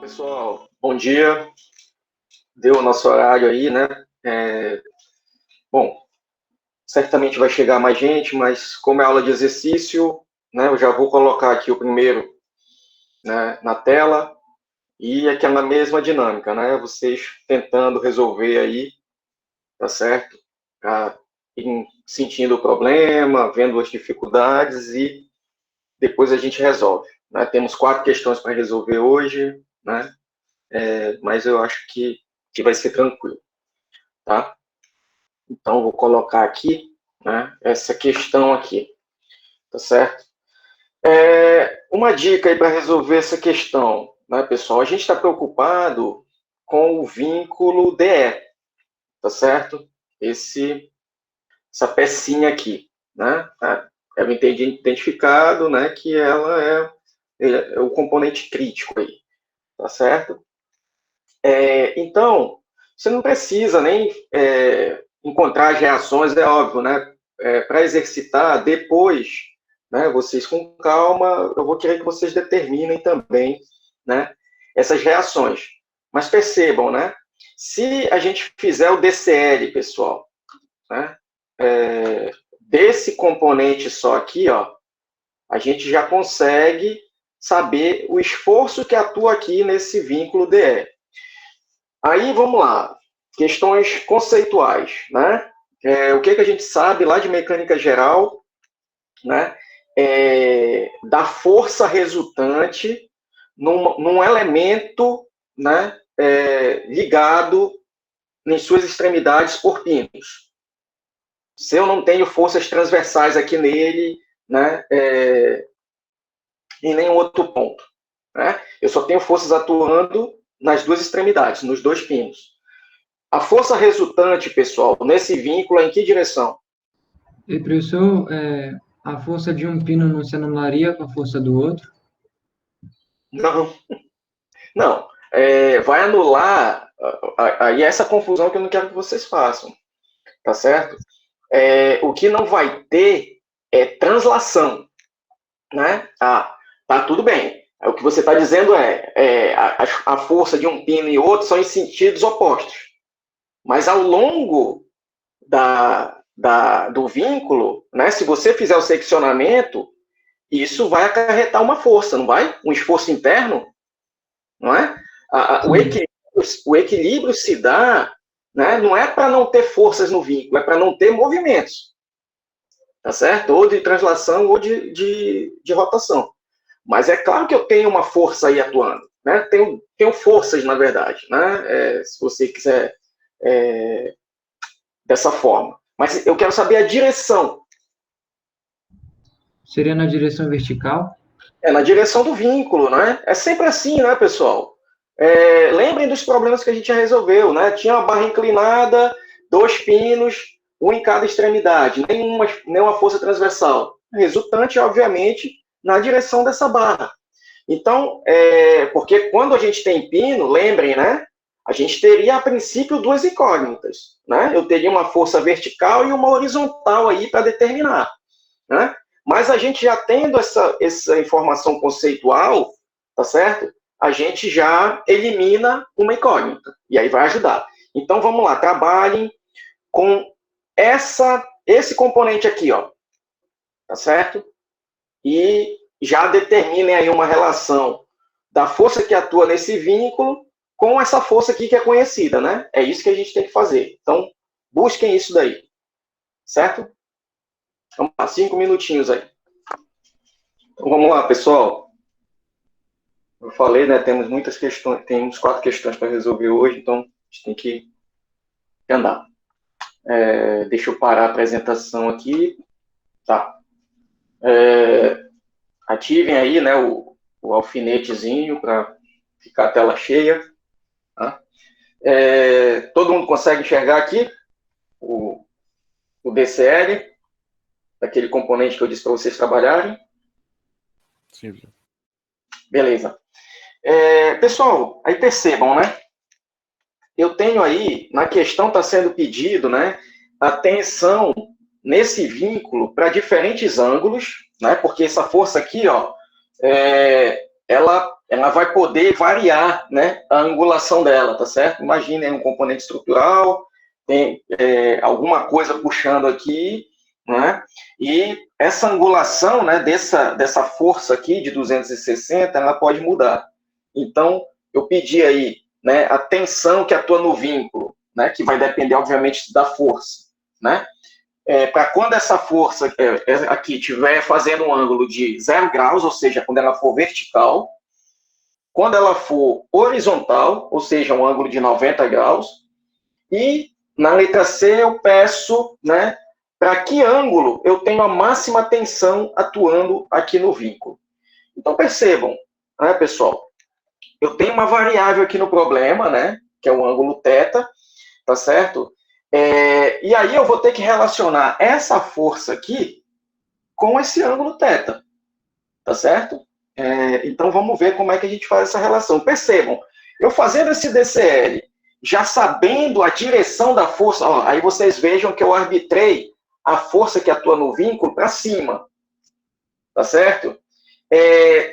Pessoal, bom dia. Deu o nosso horário aí, né? Bom, certamente vai chegar mais gente, mas como é aula de exercício, né, eu já vou colocar aqui o primeiro, né, na tela e aquela mesma dinâmica, né? Vocês tentando resolver aí, tá certo? Sentindo o problema, vendo as dificuldades e depois a gente resolve, né? Temos 4 questões para resolver hoje, né? Mas eu acho que vai ser tranquilo, tá? Então, vou colocar aqui, né, essa questão aqui, tá certo? Uma dica aí para resolver essa questão, né, pessoal? A gente está preocupado com o vínculo DE, tá certo? Essa pecinha aqui, né? Ela identificado, né, que ela é o componente crítico aí, tá certo? Então, você não precisa nem encontrar as reações, é óbvio, né? Para exercitar, depois, né, vocês com calma, eu vou querer que vocês determinem também, né, essas reações. Mas percebam, né? Se a gente fizer o DCL, pessoal, né, desse componente só aqui, ó, a gente já consegue saber o esforço que atua aqui nesse vínculo DE. Aí, vamos lá. Questões conceituais, né? O que a gente sabe lá de mecânica geral, né? Da força resultante num elemento, né? Ligado em suas extremidades por pinos. Se eu não tenho forças transversais aqui nele, né? Em nenhum outro ponto, né? Eu só tenho forças atuando nas duas extremidades, nos dois pinos. A força resultante, pessoal, nesse vínculo é em que direção? E professor, a força de um pino não se anularia com a força do outro? Não, não. Vai anular aí essa confusão que eu não quero que vocês façam, tá certo? O que não vai ter é translação, né? Tá tudo bem. O que você está dizendo a força de um pino e outro são em sentidos opostos. Mas ao longo do vínculo, né, se você fizer o seccionamento, isso vai acarretar uma força, não vai? Um esforço interno, não é? O equilíbrio se dá, né, não é para não ter forças no vínculo, é para não ter movimentos, tá certo? Ou de translação ou de rotação. Mas é claro que eu tenho uma força aí atuando, né? Tenho forças, na verdade, né? Se você quiser dessa forma. Mas eu quero saber a direção. Seria na direção vertical? Na direção do vínculo, né? É sempre assim, né, pessoal? Lembrem dos problemas que a gente já resolveu, né? Tinha uma barra inclinada, 2 pinos, um em cada extremidade, nenhuma força transversal. Resultante, obviamente, na direção dessa barra. Então, porque quando a gente tem pino, lembrem, né? A gente teria, a princípio, duas incógnitas, né? Eu teria uma força vertical e uma horizontal aí para determinar, né? Mas a gente já tendo essa informação conceitual, tá certo? A gente já elimina uma incógnita, e aí vai ajudar. Então, vamos lá, trabalhem com esse componente aqui, ó, tá certo? E já determinem aí uma relação da força que atua nesse vínculo com essa força aqui que é conhecida, né? É isso que a gente tem que fazer. Então, busquem isso daí, certo? Vamos lá, 5 minutinhos aí. Então, vamos lá, pessoal. Eu falei, né? Temos muitas questões, temos 4 questões para resolver hoje, então a gente tem que andar. Deixa eu parar a apresentação aqui. Tá. Ativem aí, né, o alfinetezinho para ficar a tela cheia. Tá? Todo mundo consegue enxergar aqui o DCL, daquele componente que eu disse para vocês trabalharem? Sim. Beleza. Pessoal, aí percebam, né? Eu tenho aí, na questão está sendo pedido, né, atenção nesse vínculo para diferentes ângulos, né, porque essa força aqui, ó, ela vai poder variar, né, a angulação dela, tá certo? Imagine um componente estrutural, tem alguma coisa puxando aqui, né? E essa angulação, né, dessa força aqui de 260, ela pode mudar. Então, eu pedi aí, né, a tensão que atua no vínculo, né, que vai depender, obviamente, da força, né? Para quando essa força aqui estiver fazendo um ângulo de 0 graus, ou seja, quando ela for vertical, quando ela for horizontal, ou seja, um ângulo de 90 graus, e na letra C eu peço, né, para que ângulo eu tenho a máxima tensão atuando aqui no vínculo. Então percebam, né, pessoal, eu tenho uma variável aqui no problema, né, que é o ângulo θ, tá certo? E aí eu vou ter que relacionar essa força aqui com esse ângulo θ, tá certo? Então vamos ver como é que a gente faz essa relação. Percebam, eu fazendo esse DCL, já sabendo a direção da força, ó, aí vocês vejam que eu arbitrei a força que atua no vínculo para cima, tá certo?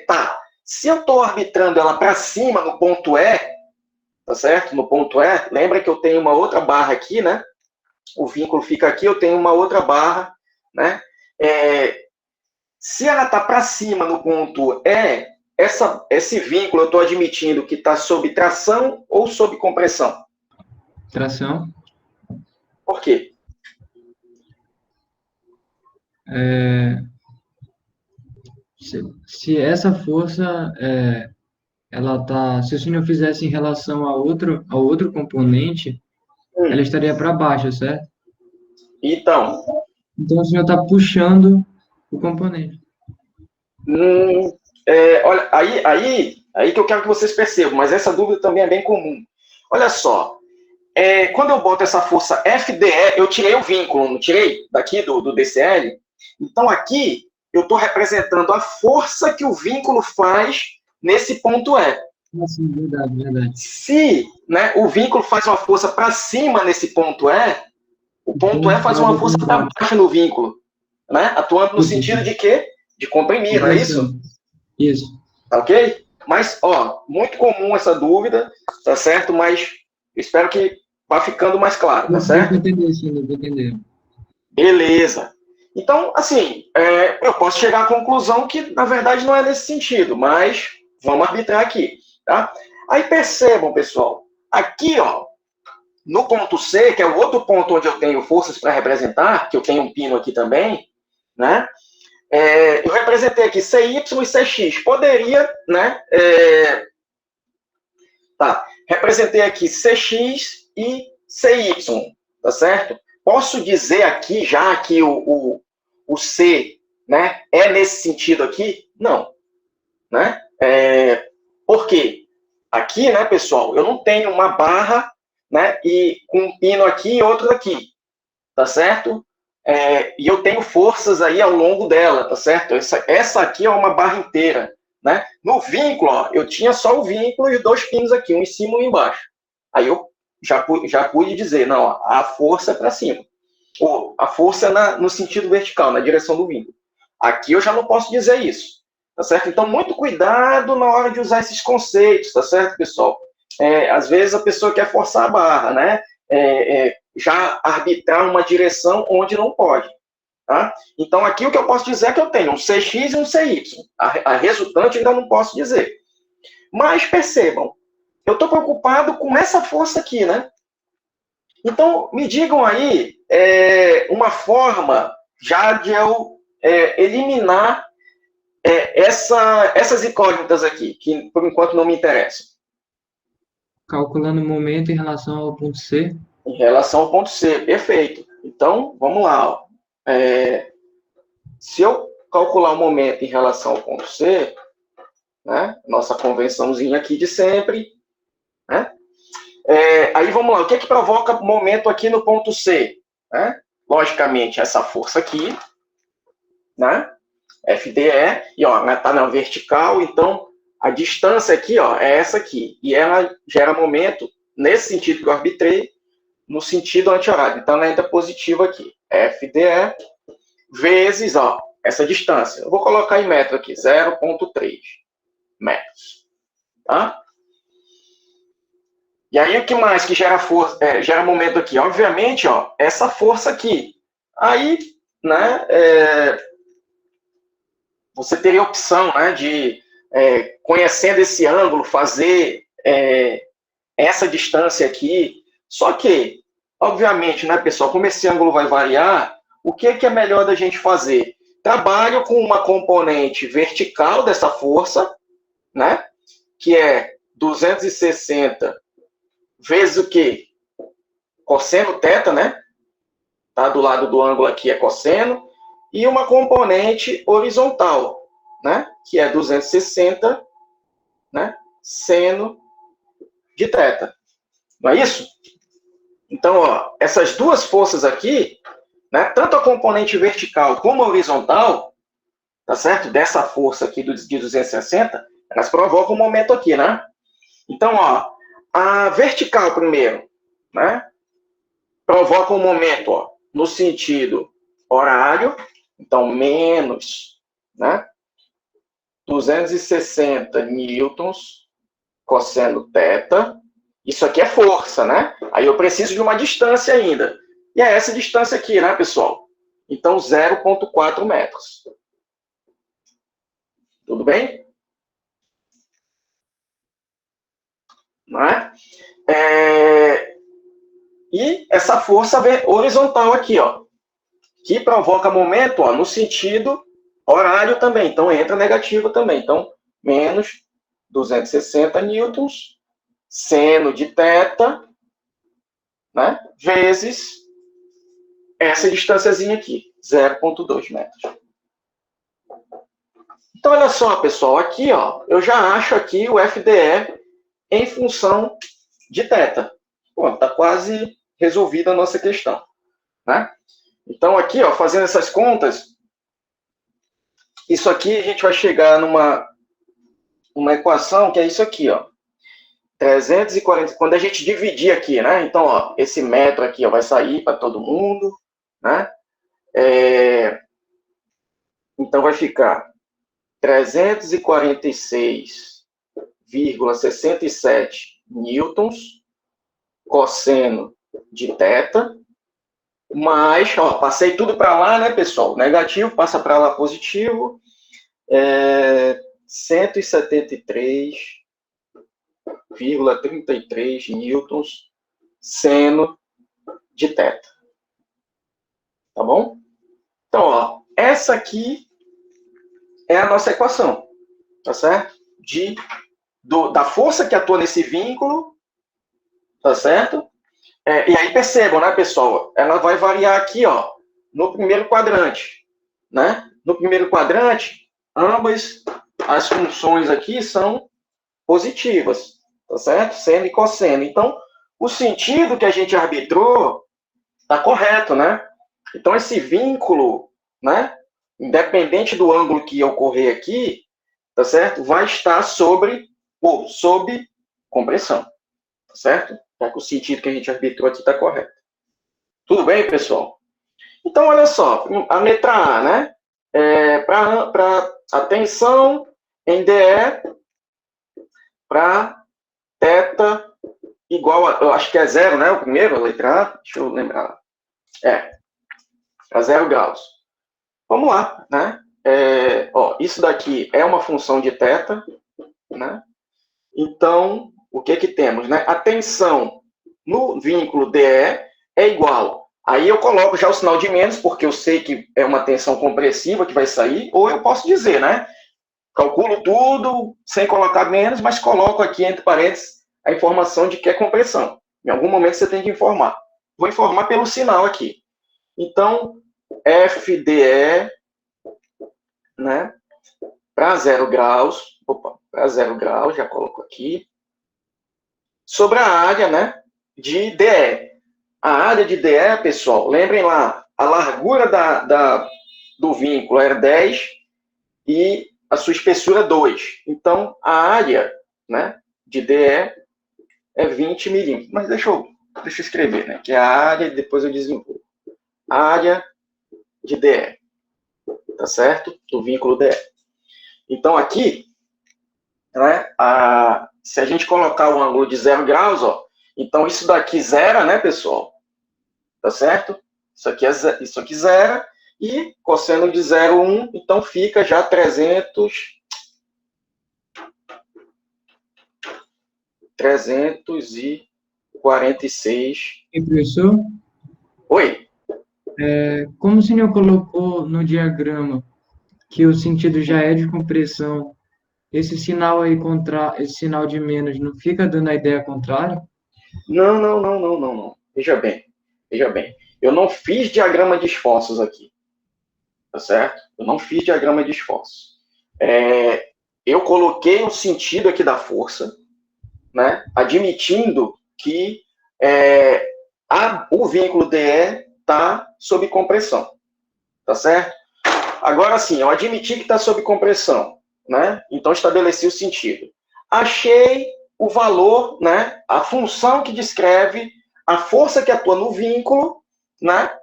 Tá, se eu estou arbitrando ela para cima no ponto E, tá certo? No ponto E, lembra que eu tenho uma outra barra aqui, né? O vínculo fica aqui, eu tenho uma outra barra, né? Se ela está para cima no ponto E, esse vínculo eu estou admitindo que está sob tração ou sob compressão? Tração. Por quê? Se essa força, ela tá, se o senhor fizesse em relação ao outro componente, ela estaria para baixo, certo? Então, Então o senhor está puxando o componente. olha, aí que eu quero que vocês percebam, mas essa dúvida também é bem comum. Olha só, quando eu boto essa força FDE, eu tirei o vínculo, não tirei daqui do DCL? Então aqui eu estou representando a força que o vínculo faz nesse ponto E. Sim, verdade, verdade. Se, né, o vínculo faz uma força para cima nesse ponto E, o ponto E faz uma força para baixo no vínculo, né? Atuando no sentido de quê? De comprimir, não é isso? Isso. Tá ok? Mas, ó, muito comum essa dúvida, tá certo? Mas espero que vá ficando mais claro, tá certo? Vou entender, sim, vou entender. Beleza. Então, assim, eu posso chegar à conclusão que, na verdade, não é nesse sentido, mas vamos arbitrar aqui, tá? Aí percebam, pessoal, aqui, ó, no ponto C, que é o outro ponto onde eu tenho forças para representar, que eu tenho um pino aqui também, né? Eu representei aqui CY e CX. Poderia, né? Representei aqui CX e CY, tá certo? Posso dizer aqui já que o C, né, é nesse sentido aqui? Não, né? Por quê? Aqui, né, pessoal, eu não tenho uma barra, né, e com um pino aqui e outro aqui, tá certo? E eu tenho forças aí ao longo dela, tá certo? Essa aqui é uma barra inteira, né? No vínculo, ó, eu tinha só o vínculo e 2 pinos aqui, um em cima e um embaixo. Aí eu já pude dizer, não, ó, a força é para cima. Ou a força é no sentido vertical, na direção do vínculo. Aqui eu já não posso dizer isso, tá certo? Então, muito cuidado na hora de usar esses conceitos, tá certo, pessoal? Às vezes a pessoa quer forçar a barra, né? Já arbitrar uma direção onde não pode. Tá? Então, aqui o que eu posso dizer é que eu tenho um CX e um CY. A resultante ainda não posso dizer. Mas percebam, eu estou preocupado com essa força aqui, né? Então, me digam aí uma forma já de eu eliminar essas incógnitas aqui, que por enquanto não me interessam. Calculando o momento em relação ao ponto C. Em relação ao ponto C, perfeito. Então, vamos lá. Ó. Se eu calcular o momento em relação ao ponto C, né, nossa convençãozinha aqui de sempre, né, aí vamos lá, o que é que provoca momento aqui no ponto C? Né? Logicamente, essa força aqui, né, FDE, e está na vertical, então a distância aqui ó, é essa aqui, e ela gera momento, nesse sentido que eu arbitrei, no sentido anti-horário. Então, ela entra positiva aqui. FDE vezes, ó, essa distância. Eu vou colocar em metro aqui, 0,3. metros. Tá? E aí, o que mais que gera força, gera momento aqui? Obviamente, ó, essa força aqui. Aí, né, você teria a opção, né, de, conhecendo esse ângulo, fazer essa distância aqui. Só que, obviamente, né, pessoal, como esse ângulo vai variar, o que é melhor da gente fazer? Trabalho com uma componente vertical dessa força, né, que é 260 vezes o quê? Cosseno θ, né? Tá do lado do ângulo aqui é cosseno. E uma componente horizontal, né? Que é 260, né? Seno de θ. Não é isso? Então, ó, essas duas forças aqui, né? Tanto a componente vertical como a horizontal, tá certo? Dessa força aqui de 260, elas provocam um momento aqui, né? Então, ó, a vertical primeiro, né? Provoca um momento, ó, no sentido horário, então menos, né? 260 newtons cosseno θ. Isso aqui é força, né? Aí eu preciso de uma distância ainda. E é essa distância aqui, né, pessoal? Então, 0,4 metros. Tudo bem? Não é? E essa força horizontal aqui, ó, que provoca momento, ó, no sentido horário também. Então, entra negativo também. Então, menos 260 newtons, seno de θ, né, vezes essa distânciazinha aqui, 0,2 metros. Então, olha só, pessoal, aqui, ó, eu já acho aqui o FDE em função de θ. Pô, tá quase resolvida a nossa questão, né? Então, aqui, ó, fazendo essas contas, isso aqui a gente vai chegar numa equação que é isso aqui, ó. 340, quando a gente dividir aqui, né? Então, ó, esse metro aqui, ó, vai sair para todo mundo, né? Então, vai ficar 346,67 newtons cosseno de θ, mais, ó, passei tudo para lá, né, pessoal? Negativo, passa para lá positivo, 173,33 newtons seno de θ. Tá bom? Então, ó, essa aqui é a nossa equação, tá certo? Da força que atua nesse vínculo, tá certo? E aí percebam, né, pessoal? Ela vai variar aqui, ó, no primeiro quadrante, né? No primeiro quadrante, ambas as funções aqui são positivas, tá certo? Seno e cosseno. Então, o sentido que a gente arbitrou está correto, né? Então, esse vínculo, né, independente do ângulo que ocorrer aqui, tá certo? Vai estar sob compressão, tá certo? Já que o sentido que a gente arbitrou aqui está correto. Tudo bem, pessoal? Então, olha só, a letra A, né? Para a tensão em DE para θ igual a, eu acho que é 0, né? O primeiro, a letra A, deixa eu lembrar. Para 0 graus. Vamos lá, né? Ó, isso daqui é uma função de θ, né? Então, o que temos, né? A tensão no vínculo DE é igual. Aí eu coloco já o sinal de menos, porque eu sei que é uma tensão compressiva que vai sair, ou eu posso dizer, né? Calculo tudo sem colocar menos, mas coloco aqui entre parênteses a informação de que é compressão. Em algum momento você tem que informar. Vou informar pelo sinal aqui. Então, FDE, né, para 0 graus, para 0 graus, já coloco aqui, sobre a área, né, de DE. A área de DE, pessoal, lembrem lá, a largura do vínculo era 10 e a sua espessura 2. Então, a área, né, de DE é 20 milímetros. Mas deixa eu escrever, né, que é a área, depois eu desenvolvo. Área de DE, tá certo? Do vínculo DE. Então, aqui, né? Se a gente colocar o ângulo de 0 graus, ó, então isso daqui zera, né, pessoal? Tá certo? Isso aqui zera, e cosseno de 0,1, então fica já 346. Professor, Oi? como o senhor colocou no diagrama que o sentido já é de compressão, esse sinal aí esse sinal de menos não fica dando a ideia contrária? Não, não, não, não, não, não. Veja bem, veja bem. Eu não fiz diagrama de esforços aqui, tá certo? Eu não fiz diagrama de esforços. Eu coloquei o sentido aqui da força, né? Admitindo que o vínculo DE está sob compressão, tá certo? Agora sim, eu admiti que está sob compressão, né? Então estabeleci o sentido. Achei o valor, né? A função que descreve a força que atua no vínculo, né?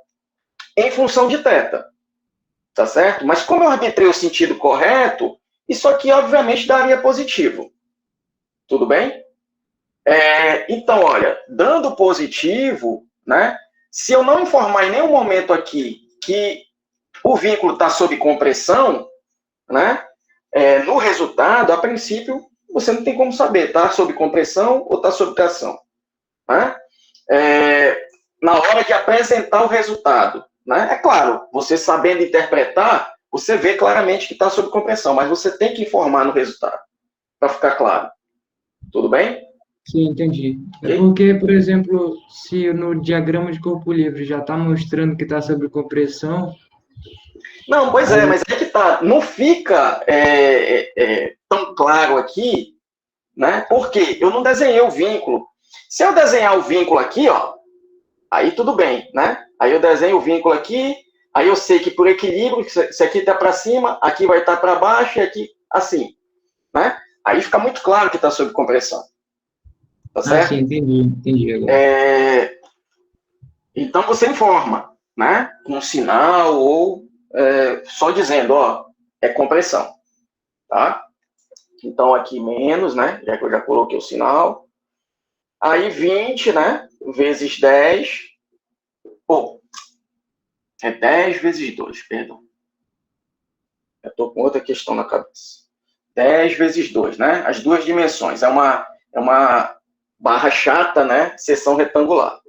Em função de θ, tá certo? Mas como eu arbitrei o sentido correto, isso aqui obviamente daria positivo. Tudo bem? Então, olha, dando positivo, né? Se eu não informar em nenhum momento aqui que o vínculo está sob compressão, né? No resultado, a princípio, você não tem como saber, está sob compressão ou está sob tração. Né? Na hora de apresentar o resultado, né? É claro, você sabendo interpretar, você vê claramente que está sob compressão, mas você tem que informar no resultado, para ficar claro. Tudo bem? Sim, entendi. Okay? É porque, por exemplo, se no diagrama de corpo livre já está mostrando que está sob compressão... Não, pois mas é que tá. Não fica tão claro aqui, né? Porque eu não desenhei o vínculo. Se eu desenhar o vínculo aqui, ó, aí tudo bem, né? Aí eu desenho o vínculo aqui, aí eu sei que por equilíbrio, se aqui está para cima, aqui vai estar para baixo e aqui assim, né? Aí fica muito claro que está sob compressão. Tá certo? Sim, entendi agora. Então você informa, né? Com um sinal ou só dizendo, ó, é compressão, tá? Então aqui menos, né? Já que eu já coloquei o sinal. Aí 20, né? Vezes 10. Pô, é 10 vezes 2, perdão. Eu estou com outra questão na cabeça. 10 vezes 2, né? As duas dimensões. É uma barra chata, né? Seção retangular.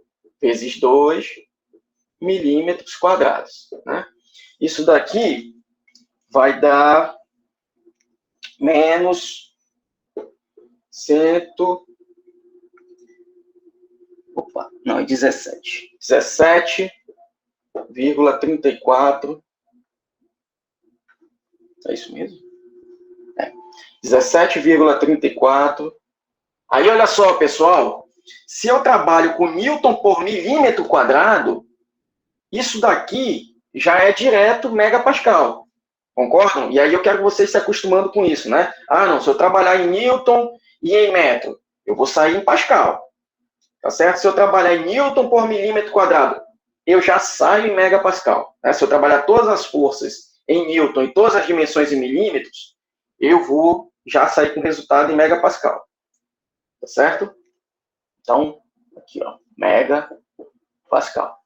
Vezes 2 milímetros quadrados, né? Isso daqui vai dar menos 17. 17,34. É isso mesmo? 17,34. Aí, olha só, pessoal. Se eu trabalho com Newton por milímetro quadrado, isso daqui já é direto megapascal. Concordam? E aí eu quero que vocês se acostumando com isso, né? Não, se eu trabalhar em Newton e em metro, eu vou sair em pascal. Tá certo? Se eu trabalhar em Newton por milímetro quadrado, eu já saio em megapascal. Né? Se eu trabalhar todas as forças em Newton e todas as dimensões em milímetros, eu vou já sair com resultado em megapascal. Tá certo? Então, aqui, ó, megapascal.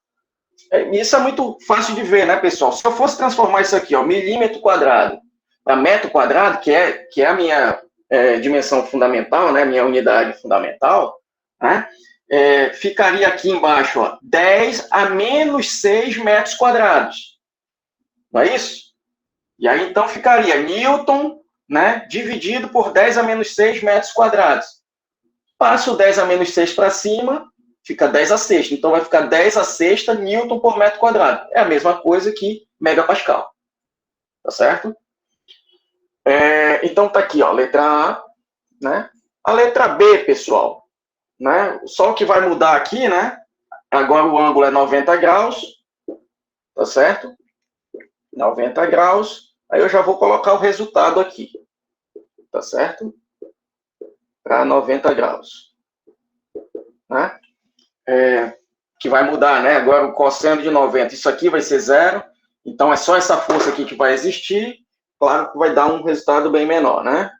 Isso é muito fácil de ver, né, pessoal? Se eu fosse transformar isso aqui, ó, milímetro quadrado, para metro quadrado, que é a minha dimensão fundamental, né, minha unidade fundamental, né, ficaria aqui embaixo, ó, 10 a menos 6 metros quadrados. Não é isso? E aí, então, ficaria Newton, né, dividido por 10 a menos 6 metros quadrados. Passo o 10 a menos 6 para cima, fica 10 a sexta. Então, vai ficar 10 a sexta Newton por metro quadrado. É a mesma coisa que megapascal. Tá certo? Então, tá aqui, ó, letra A. Né? A letra B, pessoal. Né? Só o que vai mudar aqui, né? Agora o ângulo é 90 graus. Tá certo? 90 graus. Aí eu já vou colocar o resultado aqui. Tá certo? Para 90 graus. Né? Que vai mudar, né? Agora o cosseno de 90, isso aqui vai ser zero, então é só essa força aqui que vai existir, claro que vai dar um resultado bem menor, né?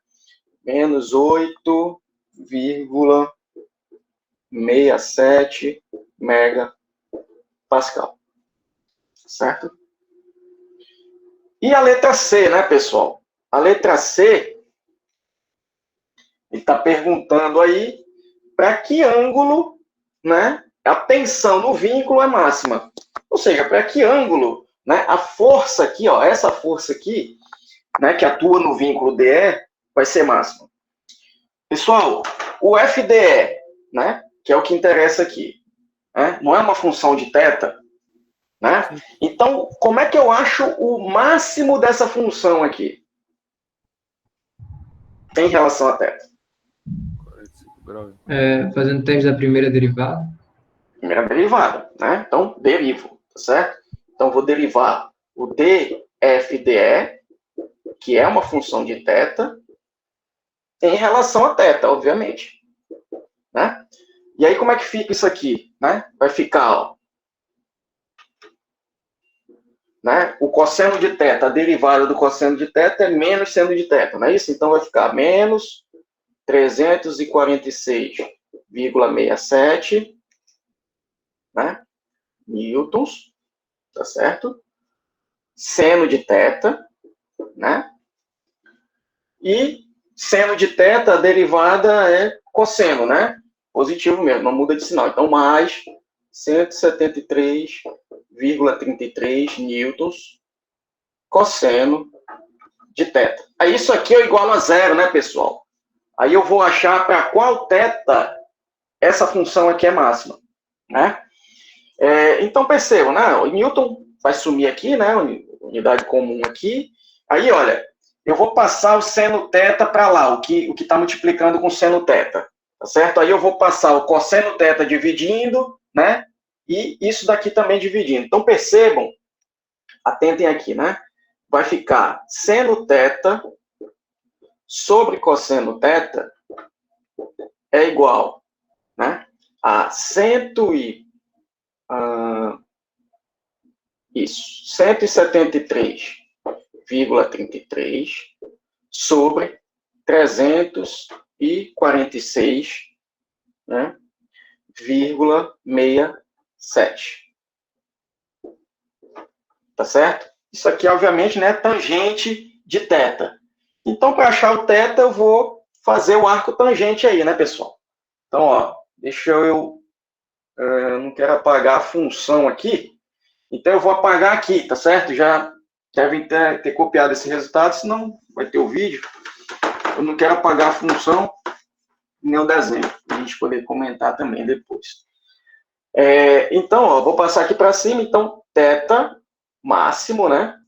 menos 8,67 megapascal. Certo? E a letra C, né, pessoal? A letra C, ele está perguntando aí para que ângulo, né, a tensão no vínculo é máxima. Ou seja, para que ângulo, né, a força aqui, ó, essa força aqui, né, que atua no vínculo DE, vai ser máxima. Pessoal, o FDE, né, que é o que interessa aqui, né, não é uma função de θ, né? Então, como é que eu acho o máximo dessa função aqui? Em relação a θ. 45 graus. Fazendo teste da primeira derivada. Primeira derivada, né? Então, derivo, tá certo? Então, vou derivar o dFdE, que é uma função de θ, em relação a θ, obviamente. Né? E aí, como é que fica isso aqui? Né? Vai ficar, ó, né? O cosseno de θ, a derivada do cosseno de θ é menos seno de θ, não é isso? Então, vai ficar menos 346,67, né? Newtons, tá certo? Seno de θ, né? E seno de θ, a derivada é cosseno, né? Positivo mesmo, não muda de sinal. Então, mais 173,33 newtons cosseno de θ. Aí isso aqui é igual a zero, né, pessoal? Aí eu vou achar para qual θ essa função aqui é máxima, né? Então, percebam, né? O Newton vai sumir aqui, né? Unidade comum aqui. Aí, olha, eu vou passar o seno θ para lá, o que está multiplicando com seno θ, tá certo? Aí eu vou passar o cosseno θ dividindo, né? E isso daqui também dividindo. Então, percebam, atentem aqui, né? Vai ficar seno θ sobre cosseno θ é igual, né, a 173,33 sobre 346, né, 0,67. Tá certo? Isso aqui, obviamente, né, é tangente de θ. Então, para achar o θ, eu vou fazer o arco tangente aí, né, pessoal? Então, ó, deixa eu não quero apagar a função aqui. Então, eu vou apagar aqui, tá certo? Já devem ter copiado esse resultado, senão vai ter o vídeo. Eu não quero apagar a função nem o desenho, para a gente poder comentar também depois. Então, ó, vou passar aqui para cima. Então, θ máximo, né?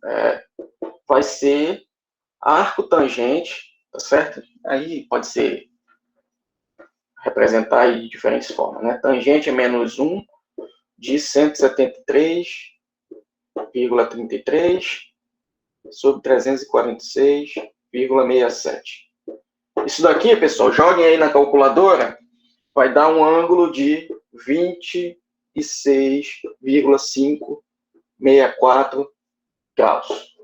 Vai ser arco tangente, tá certo? Aí pode ser representar aí de diferentes formas, né? Tangente é menos 1 de 173,33 sobre 346,67. Isso daqui, pessoal, joguem aí na calculadora, vai dar um ângulo de 26,564 graus.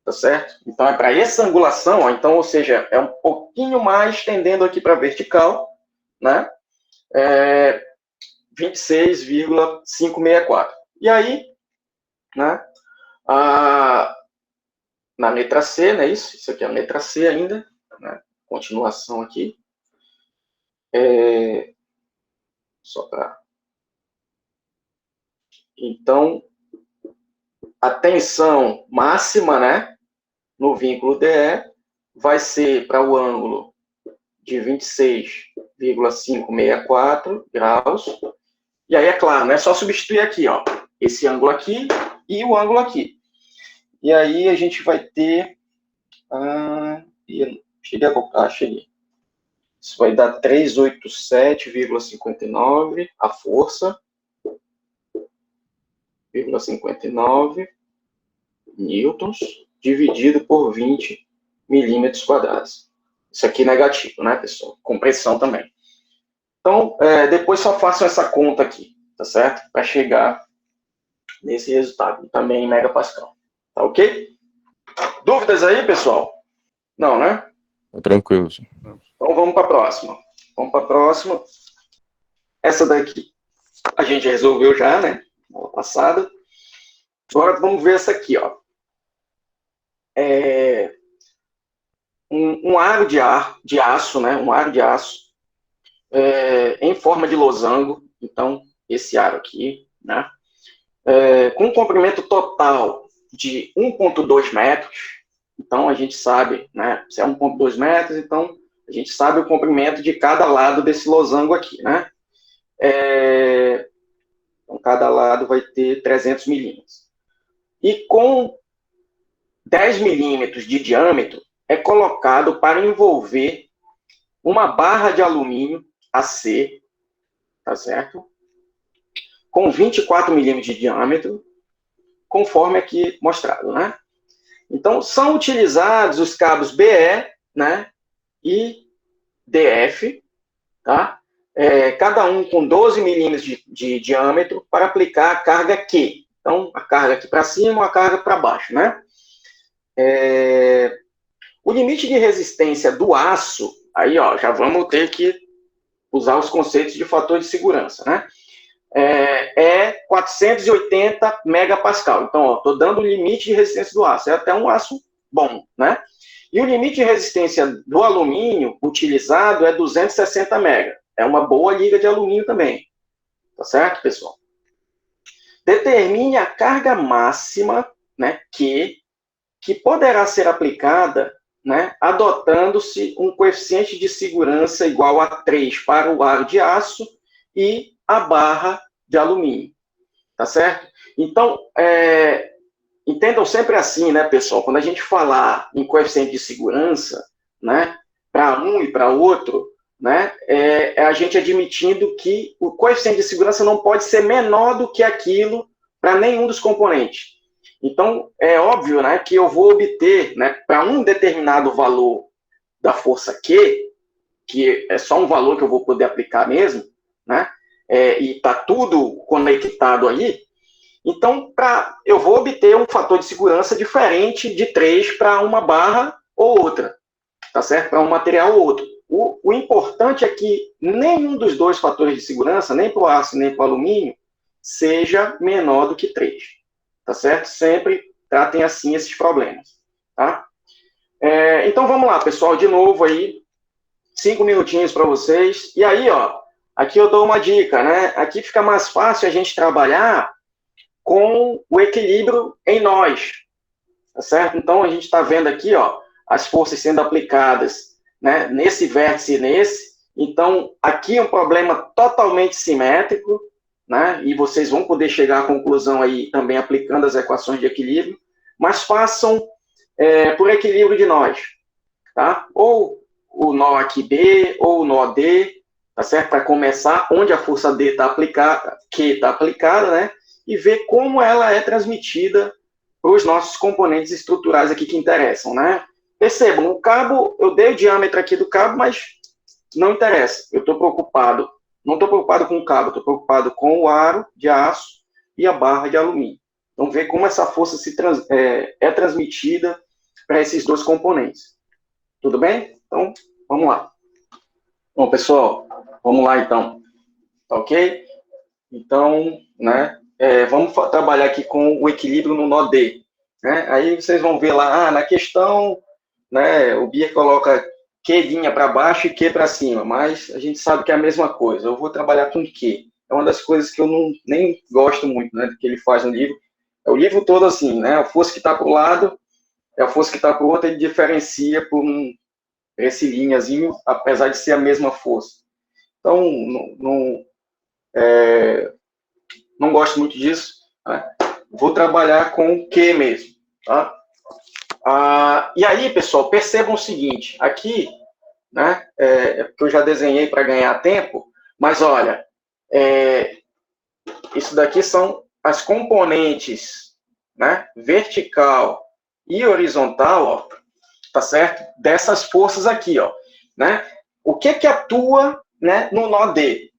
Tá certo? Então, é para essa angulação, ó, então, ou seja, é um pouquinho mais tendendo aqui para vertical, né? 26,564. E aí, né, na letra C, né, isso aqui é a letra C ainda, né, continuação aqui, só para... Então, a tensão máxima, né, no vínculo DE, vai ser para o ângulo de 26,564 graus. E aí, é claro, né, só substituir aqui, ó, esse ângulo aqui e o ângulo aqui. E aí a gente vai ter... cheguei. Isso vai dar 387,59, a força, 0,59 newtons, dividido por 20 milímetros quadrados. Isso aqui é negativo, né, pessoal? Com pressão também. Então, depois só façam essa conta aqui, tá certo? Para chegar nesse resultado, também em megapascal. Tá ok? Dúvidas aí, pessoal? Não, né? Tranquilo, senhor. Então vamos para a próxima. Vamos para a próxima. Essa daqui a gente resolveu já, né? Aula passada. Agora vamos ver essa aqui, ó. Um aro de aço, né? Um aro de aço em forma de losango. Então, esse aro aqui, né? Com um comprimento total de 1,2 metros. Então, a gente sabe, né? Se é 1,2 metros, então a gente sabe o comprimento de cada lado desse losango aqui, né? Então, cada lado vai ter 300 milímetros. E com 10 milímetros de diâmetro, é colocado para envolver uma barra de alumínio AC, tá certo? Com 24 milímetros de diâmetro, conforme aqui mostrado, né? Então, são utilizados os cabos BE, né, e DF, tá? Cada um com 12 milímetros de diâmetro para aplicar a carga Q. Então, a carga aqui para cima, a carga para baixo, né? O limite de resistência do aço, aí, ó, já vamos ter que usar os conceitos de fator de segurança, né? 480 megapascal. Então, estou dando o limite de resistência do aço. É até um aço bom, né? E o limite de resistência do alumínio utilizado é 260 mega. É uma boa liga de alumínio também. Tá certo, pessoal? Determine a carga máxima, né, que poderá ser aplicada, né, adotando-se um coeficiente de segurança igual a 3 para o aro de aço e a barra de alumínio. Tá certo? Então, entendam sempre assim, né, pessoal? Quando a gente falar em coeficiente de segurança, né, para um e para outro, né, a gente admitindo que o coeficiente de segurança não pode ser menor do que aquilo para nenhum dos componentes. Então, é óbvio, né, que eu vou obter, né, para um determinado valor da força Q, que é só um valor que eu vou poder aplicar mesmo, né, e está tudo conectado aí, então eu vou obter um fator de segurança diferente de 3 para uma barra ou outra, tá certo? Para um material ou outro. O importante é que nenhum dos dois fatores de segurança, nem para o aço nem para o alumínio, seja menor do que 3, tá certo? Sempre tratem assim esses problemas, tá? Então vamos lá, pessoal, de novo aí, 5 minutinhos para vocês. E aí, ó, aqui eu dou uma dica, né? Aqui fica mais fácil a gente trabalhar com o equilíbrio em nós, tá certo? Então, a gente está vendo aqui, ó, as forças sendo aplicadas, né, nesse vértice e nesse. Então, aqui é um problema totalmente simétrico, né, e vocês vão poder chegar à conclusão aí também aplicando as equações de equilíbrio, mas façam por equilíbrio de nós, tá? Ou o nó aqui B, ou o nó D, tá certo? Para começar, onde a força D está aplicada, Q está aplicada, né? E ver como ela é transmitida para os nossos componentes estruturais aqui que interessam, né? Percebam, o cabo, eu dei o diâmetro aqui do cabo, mas não interessa. Eu estou preocupado, não estou preocupado com o cabo, estou preocupado com o aro de aço e a barra de alumínio. Então, ver como essa força é transmitida para esses dois componentes. Tudo bem? Então, vamos lá. Bom, pessoal, vamos lá, então. Tá ok? Então, né, vamos trabalhar aqui com o equilíbrio no nó D. Né? Aí vocês vão ver lá, na questão, né, o Bia coloca Q' para baixo e Q para cima, mas a gente sabe que é a mesma coisa. Eu vou trabalhar com Q. É uma das coisas que eu nem gosto muito, né, do que ele faz no livro. É o livro todo assim, né, a força que está para o lado é a força que está para o outro, ele diferencia por esse linhazinho, apesar de ser a mesma força. Então, não gosto muito disso, né? Vou trabalhar com Q mesmo, tá? E aí, pessoal, percebam o seguinte, aqui, né, porque eu já desenhei para ganhar tempo, mas olha, isso daqui são as componentes, né, vertical e horizontal, ó, tá certo? Dessas forças aqui, ó, né? O que atua, né, no nó D?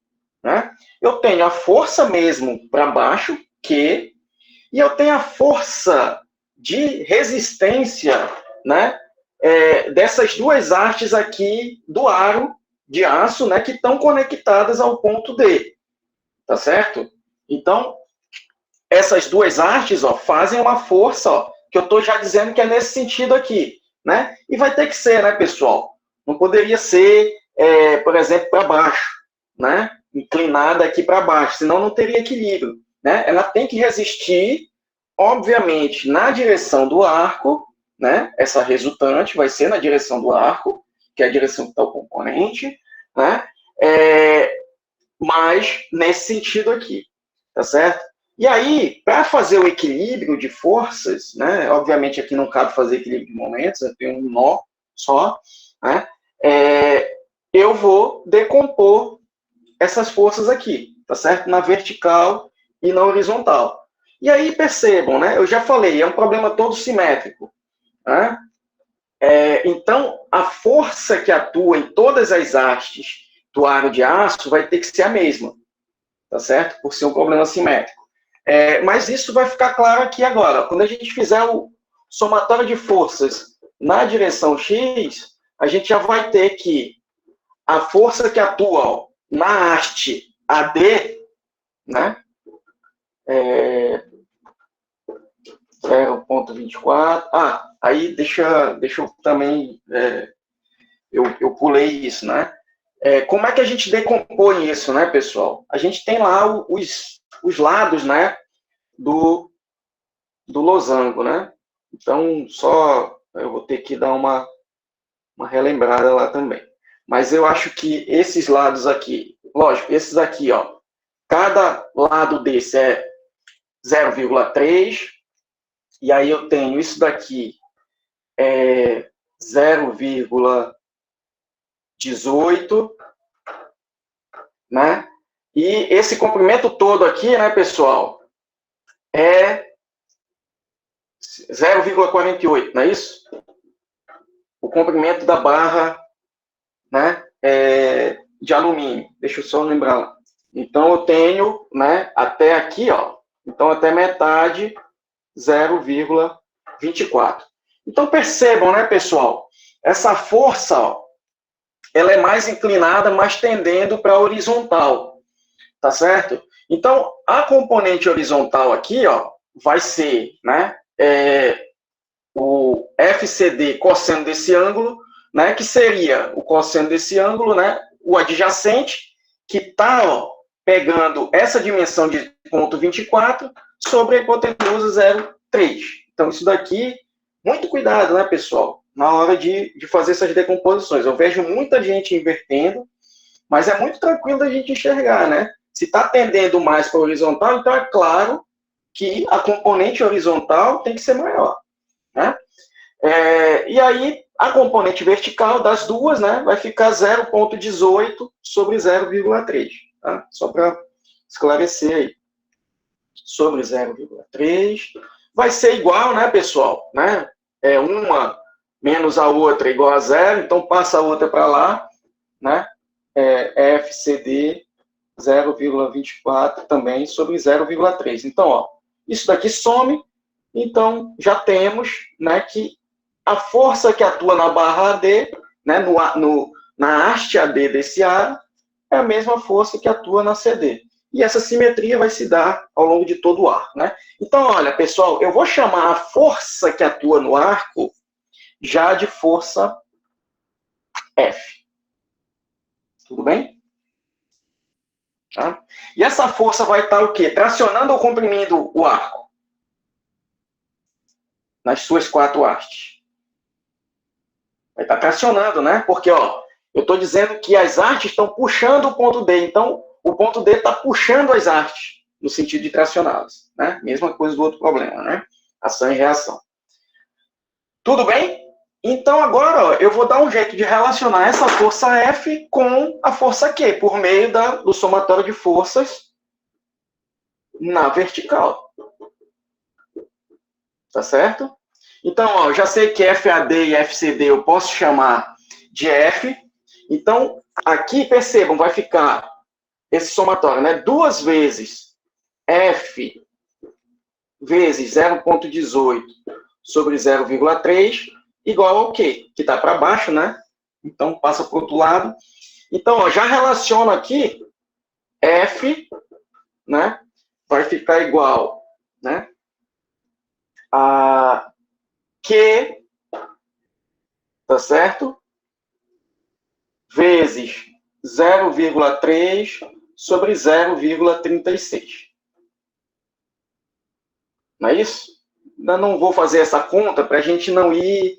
Né? Eu tenho a força mesmo para baixo, Q, e eu tenho a força de resistência, né, dessas duas hastes aqui do aro de aço, né, que estão conectadas ao ponto D, tá certo? Então, essas duas hastes, ó, fazem uma força, ó, que eu estou já dizendo que é nesse sentido aqui, né? E vai ter que ser, né, pessoal? Não poderia ser, por exemplo, para baixo, né? Inclinada aqui para baixo, senão não teria equilíbrio, né? Ela tem que resistir, obviamente, na direção do arco, né? Essa resultante vai ser na direção do arco, que é a direção que está o componente, né? Mas nesse sentido aqui, tá certo? E aí, para fazer o equilíbrio de forças, né? Obviamente aqui não cabe fazer equilíbrio de momentos, eu tenho um nó só, né? Eu vou decompor essas forças aqui, tá certo? Na vertical e na horizontal. E aí, percebam, né? Eu já falei, é um problema todo simétrico, né? Então, a força que atua em todas as hastes do aro de aço vai ter que ser a mesma, tá certo? Por ser um problema simétrico. Mas isso vai ficar claro aqui agora. Quando a gente fizer o somatório de forças na direção X, a gente já vai ter que a força que atua, ó, na haste AD, né? 0,24. Aí deixa eu também... eu pulei isso, né? Como é que a gente decompõe isso, né, pessoal? A gente tem lá os lados, né, do losango, né? Então, só eu vou ter que dar uma relembrada lá também. Mas eu acho que esses lados aqui, lógico, esses aqui, ó, cada lado desse é 0,3, e aí eu tenho isso daqui, 0,18, né? E esse comprimento todo aqui, né, pessoal, é 0,48, não é isso? O comprimento da barra, né, de alumínio. Deixa eu só lembrar lá. Então, eu tenho, né, até aqui, ó, então até metade, 0,24. Então, percebam, né, pessoal, essa força, ó, ela é mais inclinada, mas tendendo para a horizontal, tá certo? Então, a componente horizontal aqui, ó, vai ser, né, o FCD cosseno desse ângulo, né, que seria o cosseno desse ângulo, né, o adjacente, que está pegando essa dimensão de ponto 24 sobre a hipotenusa 0,3. Então, isso daqui, muito cuidado, né, pessoal, na hora de fazer essas decomposições. Eu vejo muita gente invertendo, mas é muito tranquilo da gente enxergar, né? Se está tendendo mais para a horizontal, então é claro que a componente horizontal tem que ser maior, né? E aí, a componente vertical das duas, né, vai ficar 0,18 sobre 0,3. Tá? Só para esclarecer aí. Sobre 0,3. Vai ser igual, né, pessoal? Né? Uma menos a outra igual a zero, então passa a outra para lá, né? FCD 0,24 também sobre 0,3. Então, ó, isso daqui some, então já temos, né, que a força que atua na barra AD, né, na haste AD desse aro, é a mesma força que atua na CD. E essa simetria vai se dar ao longo de todo o arco, né? Então, olha, pessoal, eu vou chamar a força que atua no arco já de força F. Tudo bem? Tá? E essa força vai estar o quê? Tracionando ou comprimindo o arco? Nas suas 4 hastes. Vai estar tracionando, né? Porque, ó, eu estou dizendo que as hastes estão puxando o ponto D. Então, o ponto D está puxando as hastes, no sentido de tracioná-las, né? Mesma coisa do outro problema, né? Ação e reação. Tudo bem? Então, agora, ó, eu vou dar um jeito de relacionar essa força F com a força Q, por meio do somatório de forças na vertical. Tá certo? Então, ó, eu já sei que FAD e FCD eu posso chamar de F. Então, aqui, percebam, vai ficar esse somatório, né? 2 vezes F vezes 0,18 sobre 0,3 igual ao Q, que está para baixo, né? Então, passa para o outro lado. Então, ó, já relaciono aqui, F, né? Vai ficar igual, né? A Q, tá certo? Vezes 0,3 sobre 0,36. Não é isso? Ainda não vou fazer essa conta para a gente não ir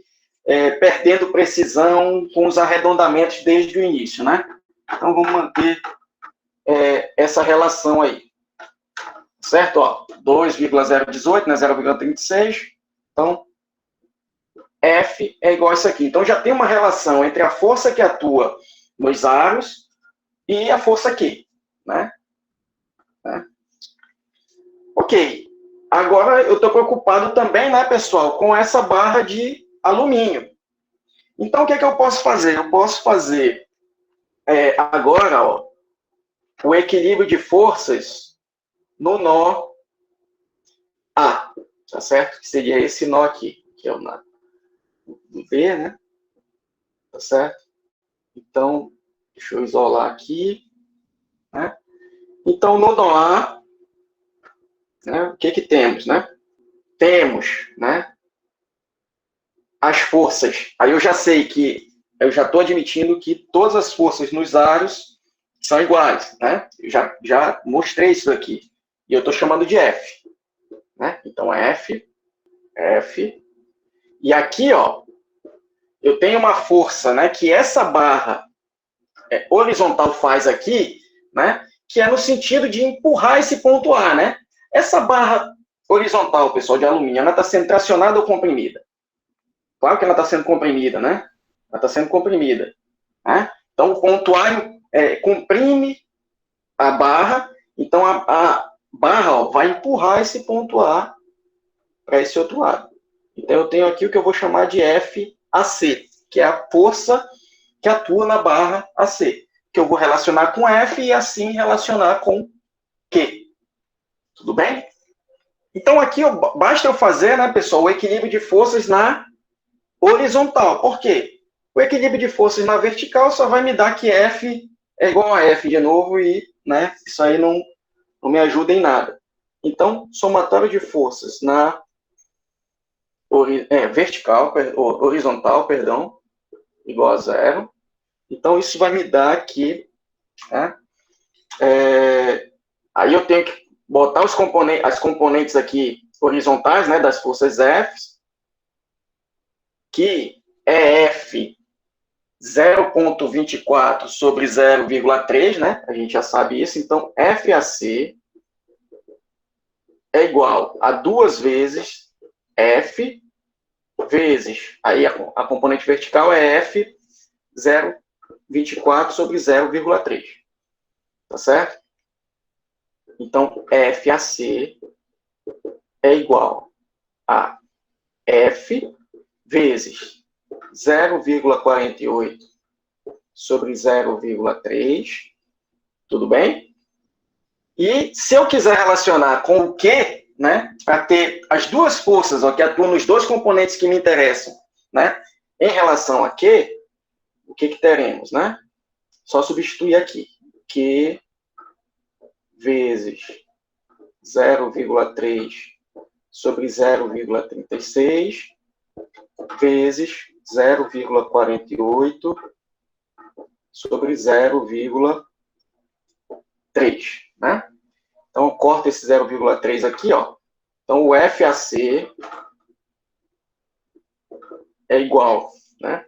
perdendo precisão com os arredondamentos desde o início, né? Então, vamos manter essa relação aí. Certo? Ó, 2,018, né? 0,36. Então, F é igual a isso aqui. Então, já tem uma relação entre a força que atua nos aros e a força Q, né? Ok. Agora, eu estou preocupado também, né, pessoal, com essa barra de alumínio. Então, o que é que eu posso fazer? Eu posso fazer agora, ó, o equilíbrio de forças no nó A, tá certo? Que seria esse nó aqui, que é o nó V, né? Tá certo? Então, deixa eu isolar aqui, né? Então, no nó A, né, o que que temos, né? Temos, né, as forças. Aí eu já sei que, eu já estou admitindo que todas as forças nos aros são iguais, né? Eu já mostrei isso aqui. E eu estou chamando de F, né? Então, F. E aqui, ó, eu tenho uma força, né, que essa barra horizontal faz aqui, né, que é no sentido de empurrar esse ponto A, né? Essa barra horizontal, pessoal, de alumínio, ela está sendo tracionada ou comprimida? Claro que ela está sendo comprimida, né? Ela está sendo comprimida. Né? Então, o ponto A comprime a barra, então a barra, ó, vai empurrar esse ponto A para esse outro lado. Então, eu tenho aqui o que eu vou chamar de FAC, que é a força que atua na barra AC, que eu vou relacionar com F e assim relacionar com Q. Tudo bem? Então, aqui basta eu fazer, né, pessoal, o equilíbrio de forças na horizontal. Por quê? O equilíbrio de forças na vertical só vai me dar que F é igual a F de novo e, né, isso aí não me ajuda em nada. Então, somatório de forças na horizontal, perdão, igual a zero. Então, isso vai me dar aqui, né, aí eu tenho que botar as componentes aqui horizontais, né, das forças F, que é F 0,24 sobre 0,3, né? A gente já sabe isso. Então, FAC é igual a 2 vezes F vezes, aí a componente vertical é F 0,24 sobre 0,3. Tá certo? Então, FAC é igual a F vezes 0,48 sobre 0,3, tudo bem? E se eu quiser relacionar com o Q, né, para ter as duas forças, ó, que atuam nos dois componentes que me interessam, né, em relação a Q, o que teremos, né? Só substituir aqui. Q vezes 0,3 sobre 0,36 vezes 0,48 sobre 0,3, né? Então, eu corto esse 0,3 aqui, ó. Então, o FAC é igual, né,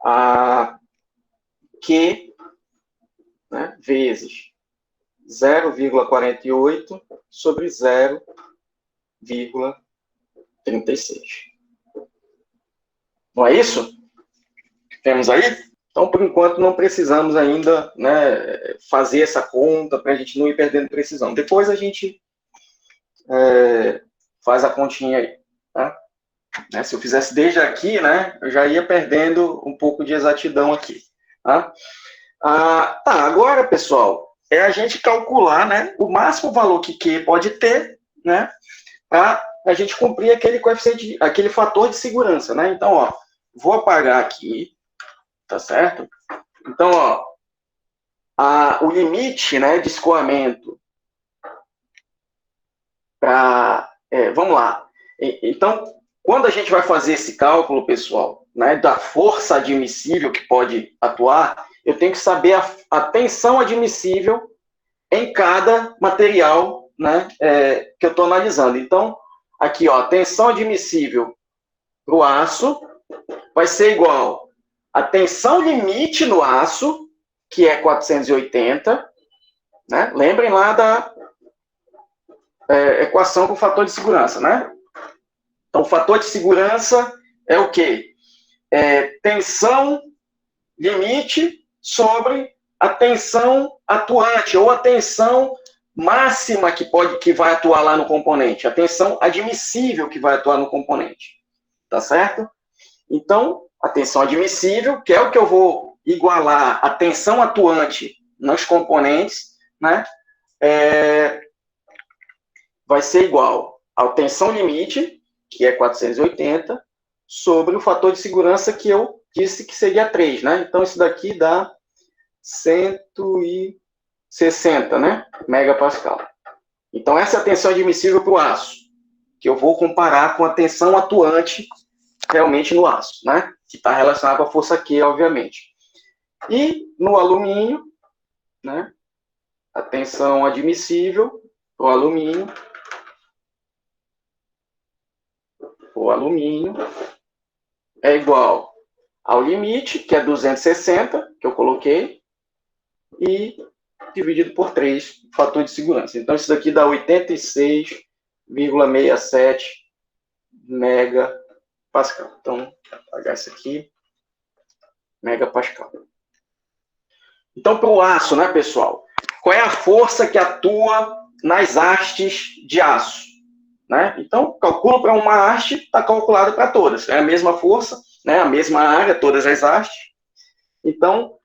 a Q, né, vezes 0,48 sobre 0,36. Não é isso? Temos aí? Então, por enquanto, não precisamos ainda, né, fazer essa conta para a gente não ir perdendo precisão. Depois a gente faz a continha aí. Tá? Se eu fizesse desde aqui, né, eu já ia perdendo um pouco de exatidão aqui. Tá? Agora, pessoal, é a gente calcular, né, o máximo valor que Q pode ter, né, para a gente cumprir aquele coeficiente, aquele fator de segurança, né? Então, ó, vou apagar aqui, tá certo? Então, ó, o limite, né, de escoamento para... vamos lá. Então, quando a gente vai fazer esse cálculo, pessoal, né, da força admissível que pode atuar, eu tenho que saber a tensão admissível em cada material, né, que eu estou analisando. Então, aqui, ó, a tensão admissível para o aço vai ser igual a tensão limite no aço, que é 480, né? Lembrem lá da equação com o fator de segurança, né? Então, o fator de segurança é o quê? Tensão limite sobre a tensão atuante, ou a tensão máxima que vai atuar lá no componente, a tensão admissível que vai atuar no componente. Tá certo? Então, a tensão admissível, que é o que eu vou igualar a tensão atuante nos componentes, né? Vai ser igual à tensão limite, que é 480, sobre o fator de segurança que eu disse que seria 3, né? Então, isso daqui dá 160, né? Megapascal. Então, essa é a tensão admissível para o aço, que eu vou comparar com a tensão atuante realmente no aço, né? Que está relacionado com a força Q, obviamente. E no alumínio, né? A tensão admissível para o alumínio é igual ao limite, que é 260, que eu coloquei, e dividido por 3, fator de segurança. Então, isso daqui dá 86,67 megapascal. Então, vou apagar isso aqui, megapascal. Então, para o aço, né, pessoal? Qual é a força que atua nas hastes de aço? Né? Então, calculo para uma haste, está calculado para todas. É a mesma força, né? A mesma área, todas as hastes. Então,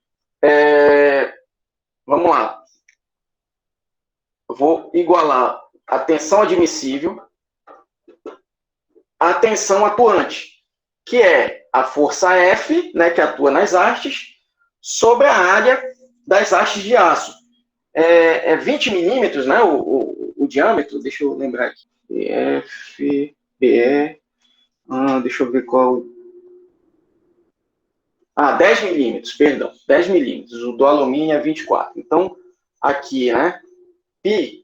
vamos lá. Eu vou igualar a tensão admissível à tensão atuante, que é a força F, né, que atua nas hastes, sobre a área das hastes de aço. 20 milímetros, né, o diâmetro, deixa eu lembrar aqui. F, BE, deixa eu ver qual... 10 milímetros, perdão, 10 milímetros, o do alumínio é 24. Então, aqui, né, π,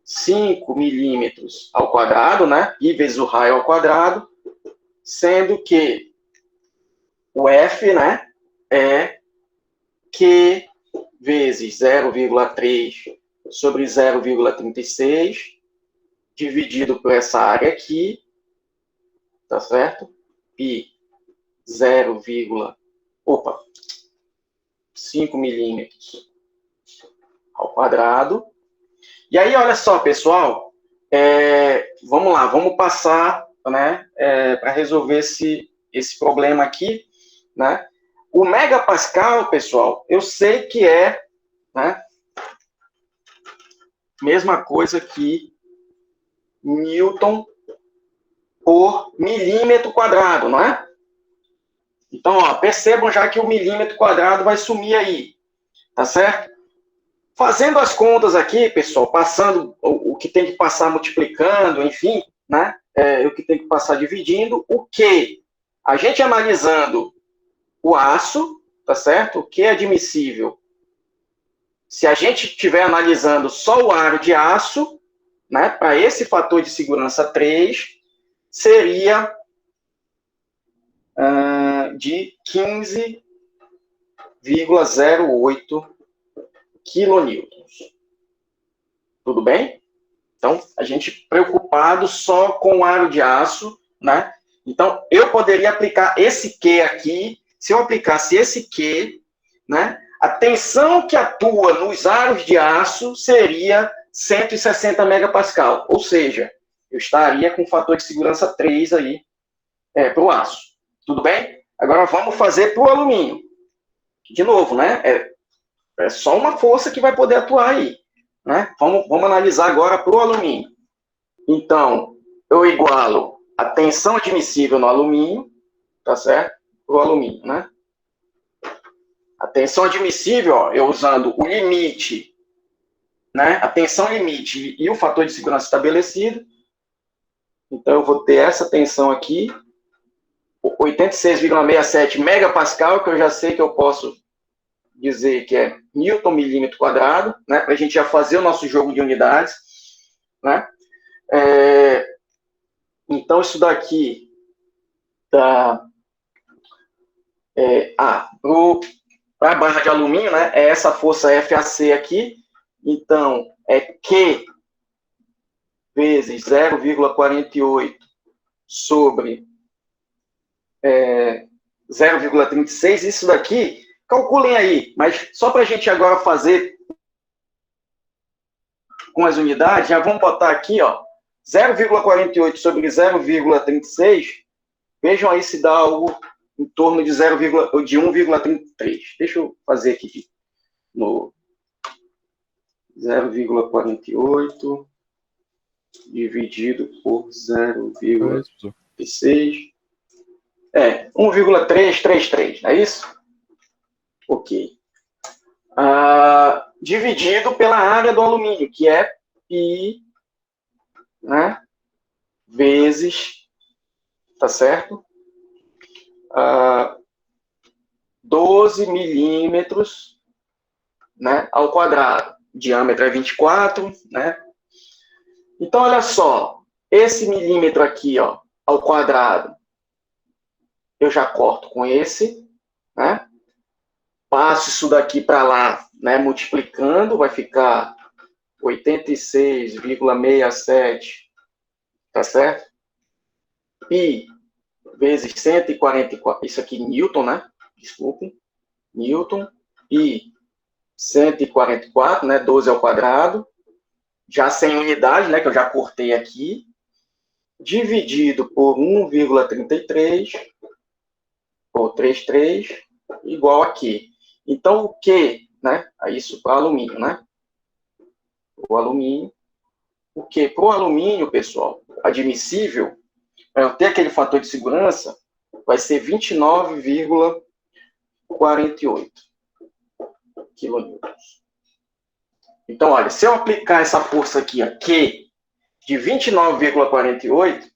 5 milímetros ao quadrado, né, π vezes o raio ao quadrado, sendo que o F, né, é Q vezes 0,3 sobre 0,36, dividido por essa área aqui, tá certo? Π 5 milímetros ao quadrado. E aí, olha só, pessoal, vamos lá, vamos passar, né, para resolver esse problema aqui, né? O megapascal, pessoal, eu sei que é, né, mesma coisa que Newton por milímetro quadrado, não é? Então, ó, percebam já que o milímetro quadrado vai sumir aí, tá certo? Fazendo as contas aqui, pessoal, passando o que tem que passar multiplicando, enfim, né? O que tem que passar dividindo, o que a gente analisando o aço, tá certo? O que é admissível? Se a gente estiver analisando só o aro de aço, né, para esse fator de segurança 3, seria de 15,08 quilonewtons. Tudo bem? Então, a gente preocupado só com o aro de aço, né? Então, eu poderia aplicar esse Q aqui. Se eu aplicasse esse Q, né, a tensão que atua nos aros de aço seria 160 megapascal. Ou seja, eu estaria com fator de segurança 3 aí para o aço. Tudo bem? Agora vamos fazer para o alumínio. De novo, né? É só uma força que vai poder atuar aí. Né? Vamos analisar agora para o alumínio. Então, eu igualo a tensão admissível no alumínio, tá certo? O alumínio, né? A tensão admissível, ó, eu usando o limite, né? A tensão limite e o fator de segurança estabelecido. Então, eu vou ter essa tensão aqui, 86,67 megapascal, que eu já sei que eu posso dizer que é Newton milímetro quadrado, né? Para a gente já fazer o nosso jogo de unidades, né? Então, isso daqui dá... para a barra de alumínio, né? É essa força FAC aqui. Então, é Q vezes 0,48 sobre 0,36. Isso daqui, calculem aí, mas só para a gente agora fazer com as unidades, já vamos botar aqui, ó, 0,48 sobre 0,36. Vejam aí se dá algo em torno de 1,33. Deixa eu fazer aqui no 0,48 dividido por 0,36. 1,333, não é isso? Ok. Dividido pela área do alumínio, que é π, né, vezes, tá certo? 12 milímetros, né, ao quadrado. O diâmetro é 24, né? Então, olha só, esse milímetro aqui, ó, ao quadrado, eu já corto com esse, né? Passo isso daqui para lá, né, multiplicando, vai ficar 86,67, tá certo? Pi vezes 144, isso aqui Newton, né? Desculpe, Newton, pi 144, né, 12 ao quadrado, já sem unidade, né, que eu já cortei aqui, dividido por 1,33, ou 33, igual aqui. Então, o que, né? Isso para alumínio, né? O alumínio. O que? Para o alumínio, pessoal, admissível, para eu ter aquele fator de segurança, vai ser 29,48 quilonewtons. Então, olha, se eu aplicar essa força aqui, ó, Q, de 29,48,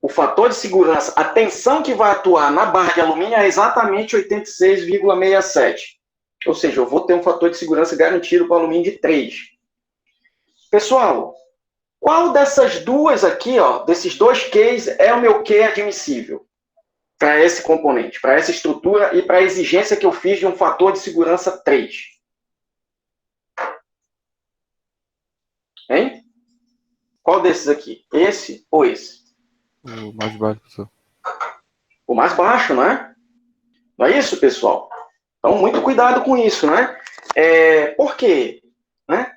o fator de segurança, a tensão que vai atuar na barra de alumínio é exatamente 86,67. Ou seja, eu vou ter um fator de segurança garantido para o alumínio de 3. Pessoal, qual dessas duas aqui, ó, desses dois Qs, é o meu Q admissível para esse componente, para essa estrutura e para a exigência que eu fiz de um fator de segurança 3? Hein? Qual desses aqui? Esse ou esse? O mais baixo, professor. O mais baixo, não é? Não é isso, pessoal? Então, muito cuidado com isso, né? Por quê? Né?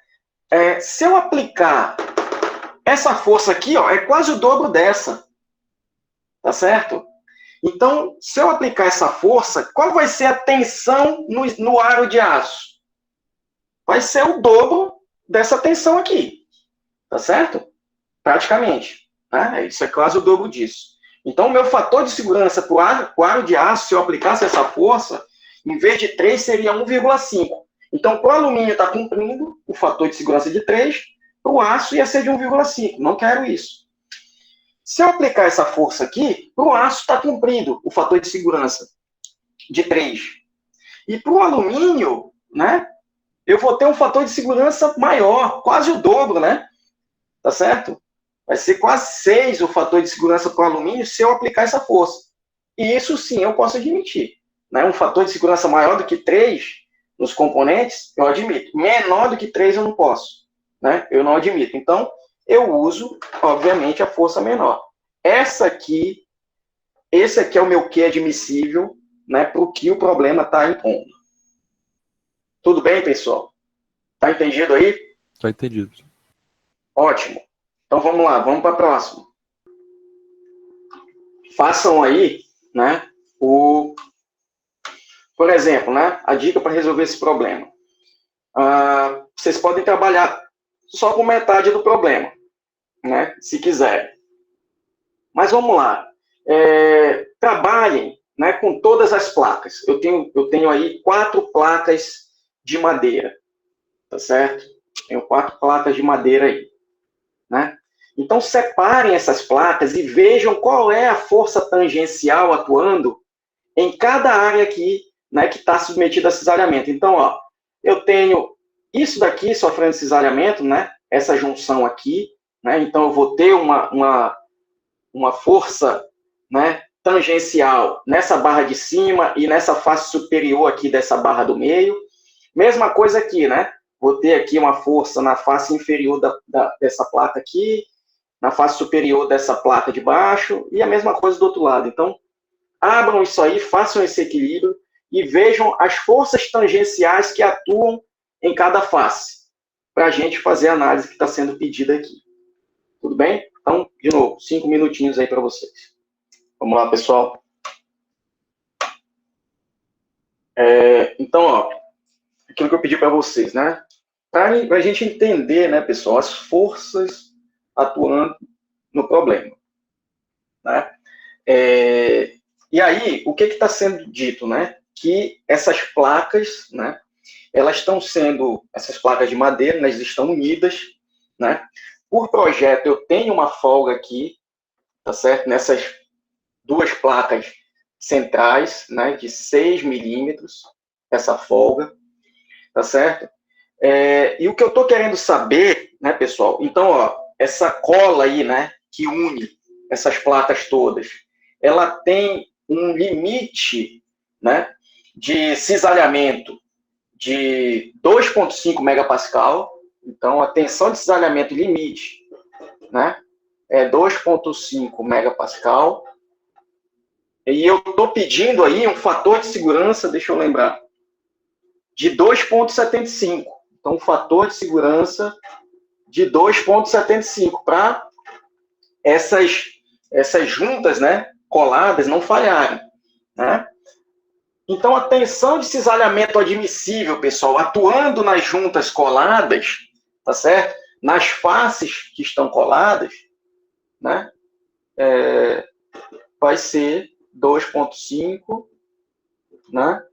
Se eu aplicar essa força aqui, ó, é quase o dobro dessa. Tá certo? Então, se eu aplicar essa força, qual vai ser a tensão no aro de aço? Vai ser o dobro dessa tensão aqui. Tá certo? Praticamente. Né? Isso é quase o dobro disso. Então, o meu fator de segurança para o aro de aço, se eu aplicasse essa força, em vez de 3, seria 1,5. Então, para o alumínio está cumprindo o fator de segurança de 3, para o aço ia ser de 1,5. Não quero isso. Se eu aplicar essa força aqui, para o aço está cumprindo o fator de segurança de 3. E para o alumínio, né, eu vou ter um fator de segurança maior, quase o dobro, né? Tá certo? Vai ser quase 6 o fator de segurança para o alumínio se eu aplicar essa força. E isso sim eu posso admitir. Né? Um fator de segurança maior do que 3 nos componentes, eu admito. Menor do que 3 eu não posso. Né? Eu não admito. Então, eu uso, obviamente, a força menor. Esse aqui é o meu Q admissível, né, para o que o problema está impondo. Tudo bem, pessoal? Tá entendido aí? Tá entendido. Ótimo. Então, vamos lá, vamos para a próxima. Façam aí, né, por exemplo, né, a dica para resolver esse problema. Vocês podem trabalhar só com metade do problema, né, se quiserem. Mas vamos lá. Trabalhem, né, com todas as placas. Eu tenho aí 4 placas de madeira, tá certo? Tenho 4 placas de madeira aí, né? Então, separem essas placas e vejam qual é a força tangencial atuando em cada área aqui, né, que está submetida a cisalhamento. Então, ó, eu tenho isso daqui sofrendo cisalhamento, né, essa junção aqui, né, então eu vou ter uma força, né, tangencial nessa barra de cima e nessa face superior aqui dessa barra do meio. Mesma coisa aqui, né, vou ter aqui uma força na face inferior dessa placa aqui, na face superior dessa placa de baixo, e a mesma coisa do outro lado. Então, abram isso aí, façam esse equilíbrio e vejam as forças tangenciais que atuam em cada face, para a gente fazer a análise que está sendo pedida aqui. Tudo bem? Então, de novo, 5 minutinhos aí para vocês. Vamos lá, pessoal. Então, ó, aquilo que eu pedi para vocês, né? Para a gente entender, né, pessoal, as forças atuando no problema, né? E aí, o que está sendo dito, né? Que essas placas, né? Elas estão sendo, essas placas de madeira, elas estão unidas, né? Por projeto, eu tenho uma folga aqui, tá certo? Nessas 2 placas centrais, né? De 6 milímetros, essa folga, tá certo? E o que eu estou querendo saber, né, pessoal? Então, ó, essa cola aí, né? Que une essas placas todas, ela tem um limite, né, de cisalhamento de 2,5 megapascal. Então, a tensão de cisalhamento limite, né, é 2,5 megapascal. E eu estou pedindo aí um fator de segurança, deixa eu lembrar, de 2,75. Então, um fator de segurança de 2,75 para essas juntas, né, coladas não falharem, né? Então, a tensão de cisalhamento admissível, pessoal, atuando nas juntas coladas, tá certo? Nas faces que estão coladas, né? Vai ser 2,5, né?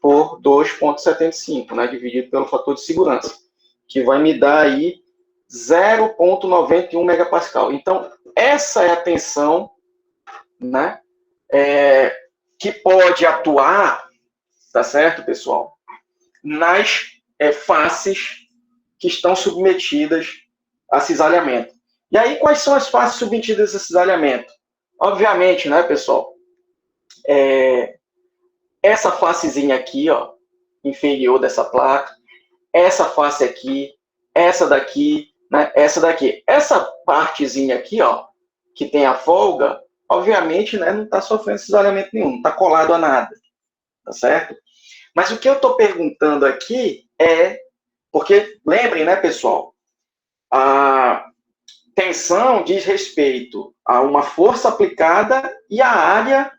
Por 2,75, né? Dividido pelo fator de segurança, que vai me dar aí 0,91 megapascal. Então, essa é a tensão, né? Que pode atuar, tá certo, pessoal? Nas faces que estão submetidas a cisalhamento. E aí, quais são as faces submetidas a cisalhamento? Obviamente, né, pessoal? Essa facezinha aqui, ó, inferior dessa placa, essa face aqui, essa daqui, né, essa daqui. Essa partezinha aqui, ó, que tem a folga, obviamente, né, não está sofrendo cisalhamento nenhum, não está colado a nada, tá certo? Mas o que eu estou perguntando aqui porque, lembrem, né, pessoal, a tensão diz respeito a uma força aplicada e a área,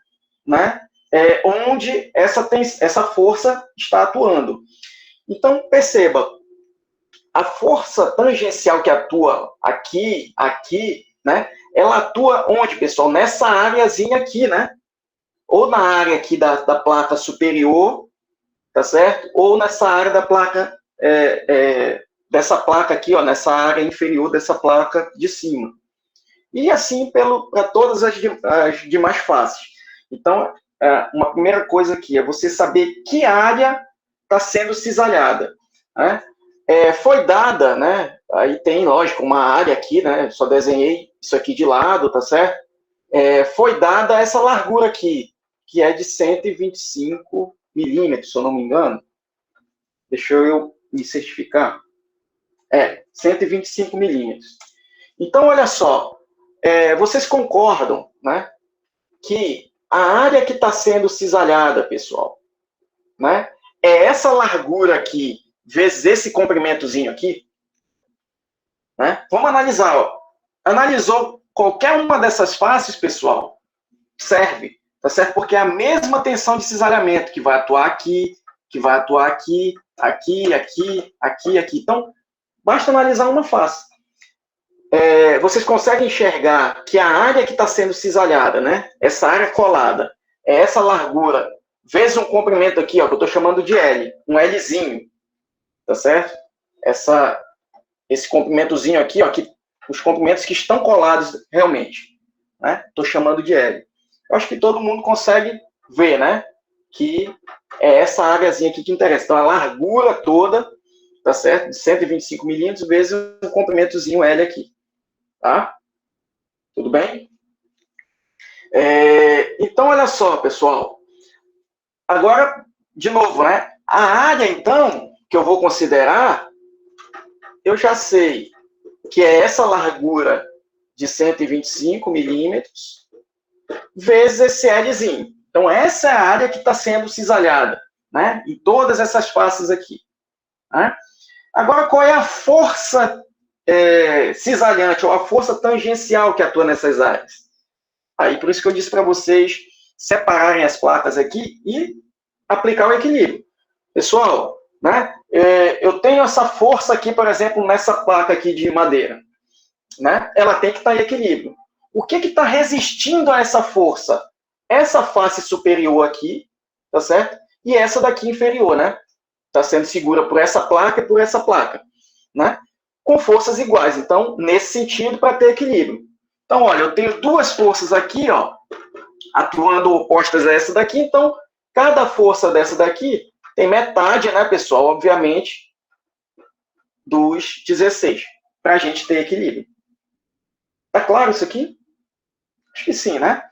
né, onde essa força está atuando. Então, perceba, a força tangencial que atua aqui, né, ela atua onde, pessoal? Nessa áreazinha aqui, né? Ou na área aqui da placa superior, tá certo? Ou nessa área da placa, dessa placa aqui, ó, nessa área inferior dessa placa de cima. E assim para todas as demais faces. Então, uma primeira coisa aqui é você saber que área está sendo cisalhada, né? Foi dada, né? Aí tem, lógico, uma área aqui, né? Só desenhei isso aqui de lado, tá certo? Foi dada essa largura aqui, que é de 125 milímetros, se eu não me engano. Deixa eu me certificar. 125 milímetros. Então, olha só, vocês concordam, né? Que a área que está sendo cisalhada, pessoal, né? É essa largura aqui, vezes esse comprimentozinho aqui, né? Vamos analisar, ó. Analisou qualquer uma dessas faces, pessoal, serve, tá certo? Porque é a mesma tensão de cisalhamento que vai atuar aqui, que vai atuar aqui, aqui, aqui, aqui, aqui. Então, basta analisar uma face. vocês conseguem enxergar que a área que está sendo cisalhada, né? Essa área colada, é essa largura, vezes um comprimento aqui, ó, que eu estou chamando de L, um Lzinho, tá certo? Esse comprimentozinho aqui, ó, os comprimentos que estão colados realmente, né? Estou chamando de L. Eu acho que todo mundo consegue ver, né? Que é essa áreazinha aqui que interessa. Então, a largura toda, tá certo? De 125 milímetros vezes um comprimentozinho L aqui, tá? Tudo bem? Então, olha só, pessoal. Agora, de novo, né? A área, então, que eu vou considerar, eu já sei que é essa largura de 125 milímetros vezes esse Lzinho. Então, essa é a área que está sendo cisalhada, né? Em todas essas faces aqui. Né? Agora, qual é a força cisalhante ou a força tangencial que atua nessas áreas? Aí, por isso que eu disse para vocês separarem as placas aqui e aplicar o equilíbrio. Pessoal, né? Eu tenho essa força aqui, por exemplo, nessa placa aqui de madeira. Né? Ela tem que estar em equilíbrio. O que está resistindo a essa força? Essa face superior aqui, tá certo? E essa daqui inferior, né? Está sendo segura por essa placa e por essa placa, né? Com forças iguais. Então, nesse sentido, para ter equilíbrio. Então, olha, eu tenho duas forças aqui, ó, atuando opostas a essa daqui. Então, cada força dessa daqui tem metade, né, pessoal? Obviamente, dos 16, para a gente ter equilíbrio. Tá claro isso aqui? Acho que sim, né?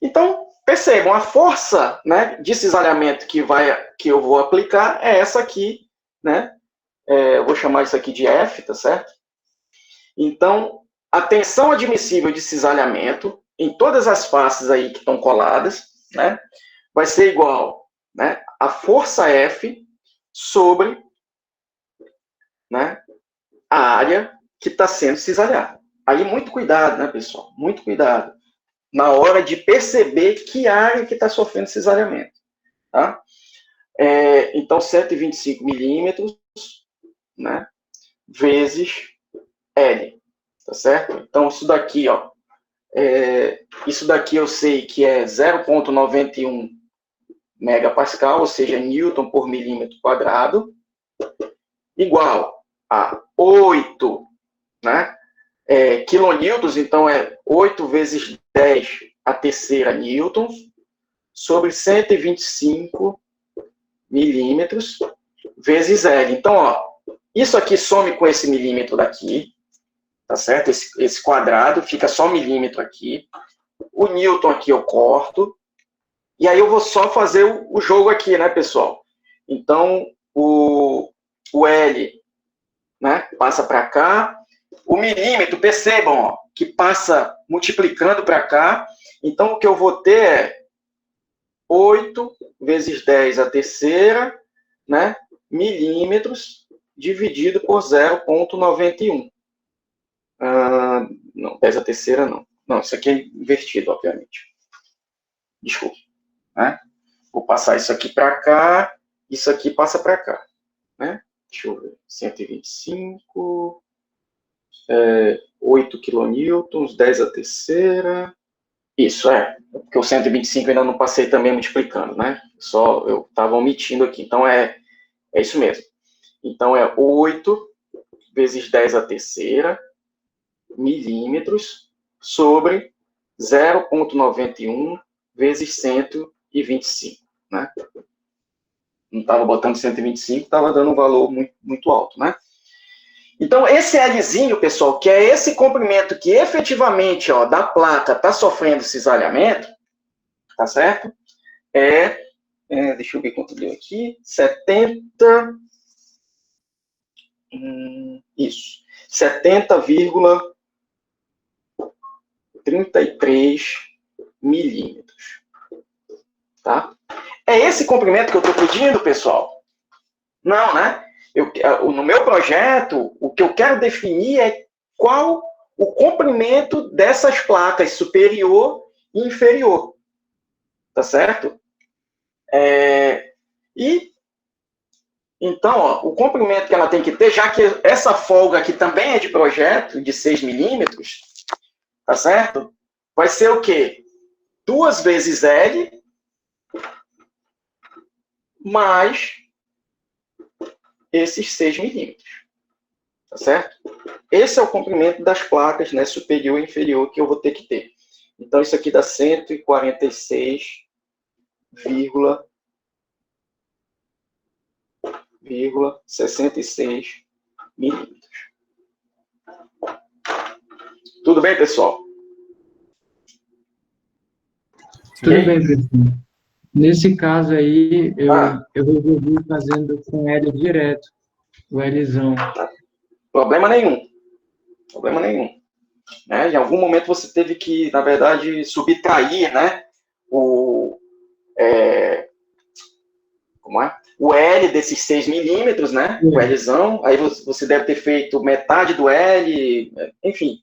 Então, percebam, a força, né, de cisalhamento que eu vou aplicar é essa aqui, né? Eu vou chamar isso aqui de F, tá certo? Então, a tensão admissível de cisalhamento em todas as faces aí que estão coladas, né, vai ser igual, né, a força F sobre, né, a área que está sendo cisalhada. Aí, muito cuidado, né, pessoal? Muito cuidado na hora de perceber que área que está sofrendo cisalhamento. Tá? Então, 125 milímetros, né, vezes L. Tá certo? Então, isso daqui, ó, isso daqui eu sei que é 0,91 megapascal, ou seja, Newton por milímetro quadrado, igual a 8, né, quilonewtons, então é 8 vezes 10 a terceira newtons, sobre 125 milímetros vezes L. Então, ó, isso aqui some com esse milímetro daqui, tá certo? Esse quadrado, fica só milímetro aqui. O newton aqui eu corto. E aí eu vou só fazer o jogo aqui, né, pessoal? Então, o L, né, passa para cá. O milímetro, percebam, ó, que passa multiplicando para cá. Então, o que eu vou ter é 8 vezes 10 a terceira, né, milímetros, dividido por 0,91. Não, 10 a terceira não. Não, isso aqui é invertido, obviamente. Desculpa. Né? Vou passar isso aqui para cá, isso aqui passa para cá. Né? Deixa eu ver. 125, 8 kilonewtons, 10 a terceira. Isso, porque o 125 ainda não passei também multiplicando, né? Só eu estava omitindo aqui. Então, é isso mesmo. Então, é 8 vezes 10 a terceira milímetros sobre 0,91 vezes 125, né? Não estava botando 125, estava dando um valor muito, muito alto, né? Então, esse Lzinho, pessoal, que é esse comprimento que efetivamente, ó, da placa está sofrendo cisalhamento, tá certo? Deixa eu ver quanto deu aqui, 70,33 milímetros. Tá? É esse comprimento que eu estou pedindo, pessoal? Não, né? No meu projeto, o que eu quero definir é qual o comprimento dessas placas superior e inferior. Tá certo? E Então, ó, o comprimento que ela tem que ter, já que essa folga aqui também é de projeto, de 6 milímetros, tá certo? Vai ser o quê? 2 vezes L mais esses 6 milímetros, tá certo? Esse é o comprimento das placas, né, superior e inferior, que eu vou ter que ter. Então, isso aqui dá 146,66 milímetros. Tudo bem, pessoal? Tudo bem, professor. Nesse caso aí, eu resolvi fazendo com L direto, o Lzão. Problema nenhum. Problema nenhum. Né? Em algum momento você teve que, na verdade, subtrair, né, o L desses 6 milímetros, né, o Lzão, aí você deve ter feito metade do L, enfim,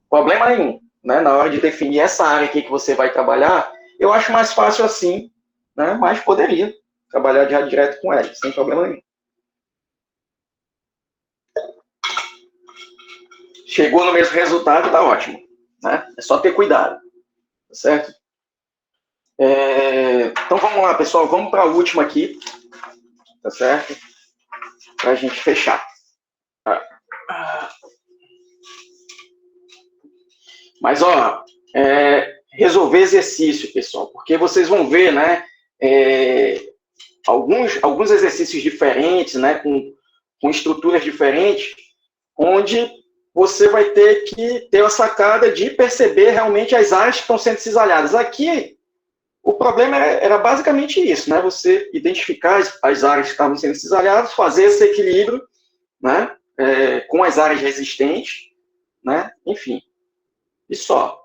problema nenhum. Né? Na hora de definir essa área aqui que você vai trabalhar, eu acho mais fácil assim, né, mas poderia trabalhar já direto com L, sem problema nenhum. Chegou no mesmo resultado, tá ótimo. Né? É só ter cuidado, tá certo? Então vamos lá, pessoal, vamos para a última aqui, tá certo? Para a gente fechar. Mas, ó, resolver exercício, pessoal, porque vocês vão ver, né, alguns exercícios diferentes, né, com estruturas diferentes, onde você vai ter que ter a sacada de perceber realmente as áreas que estão sendo cisalhadas. Aqui, o problema era basicamente isso, né? Você identificar as áreas que estavam sendo cisalhadas, fazer esse equilíbrio, né? Com as áreas resistentes, né? Enfim, e só.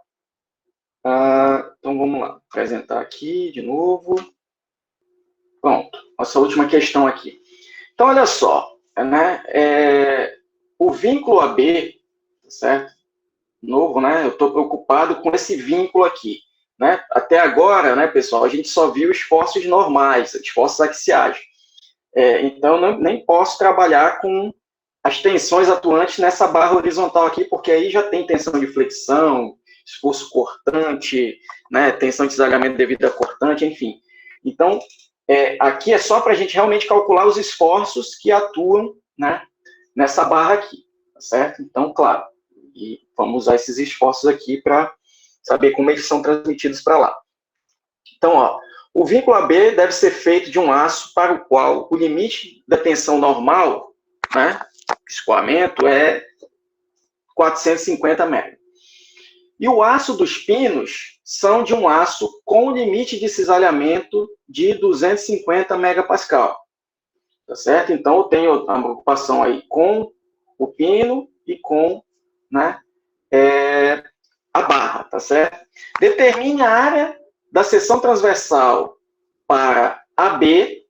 Então, vamos lá. Apresentar aqui de novo. Pronto. Nossa última questão aqui. Então, olha só. Né? O vínculo AB, certo? Novo, né? Eu estou preocupado com esse vínculo aqui. Né? Até agora, né, pessoal, a gente só viu esforços normais, esforços axiais. Então, nem posso trabalhar com as tensões atuantes nessa barra horizontal aqui, porque aí já tem tensão de flexão, esforço cortante, né, tensão de cisalhamento devido a cortante, enfim. Então, aqui é só para a gente realmente calcular os esforços que atuam, né, nessa barra aqui, tá certo? Então, claro, e vamos usar esses esforços aqui para saber como eles são transmitidos para lá. Então, ó, o vínculo AB deve ser feito de um aço para o qual o limite da tensão normal, né, escoamento, é 450 MeV. E o aço dos pinos são de um aço com limite de cisalhamento de 250 megapascal. Tá certo? Então, eu tenho a preocupação aí com o pino e com, né, a barra, tá certo? Determine a área da seção transversal para AB,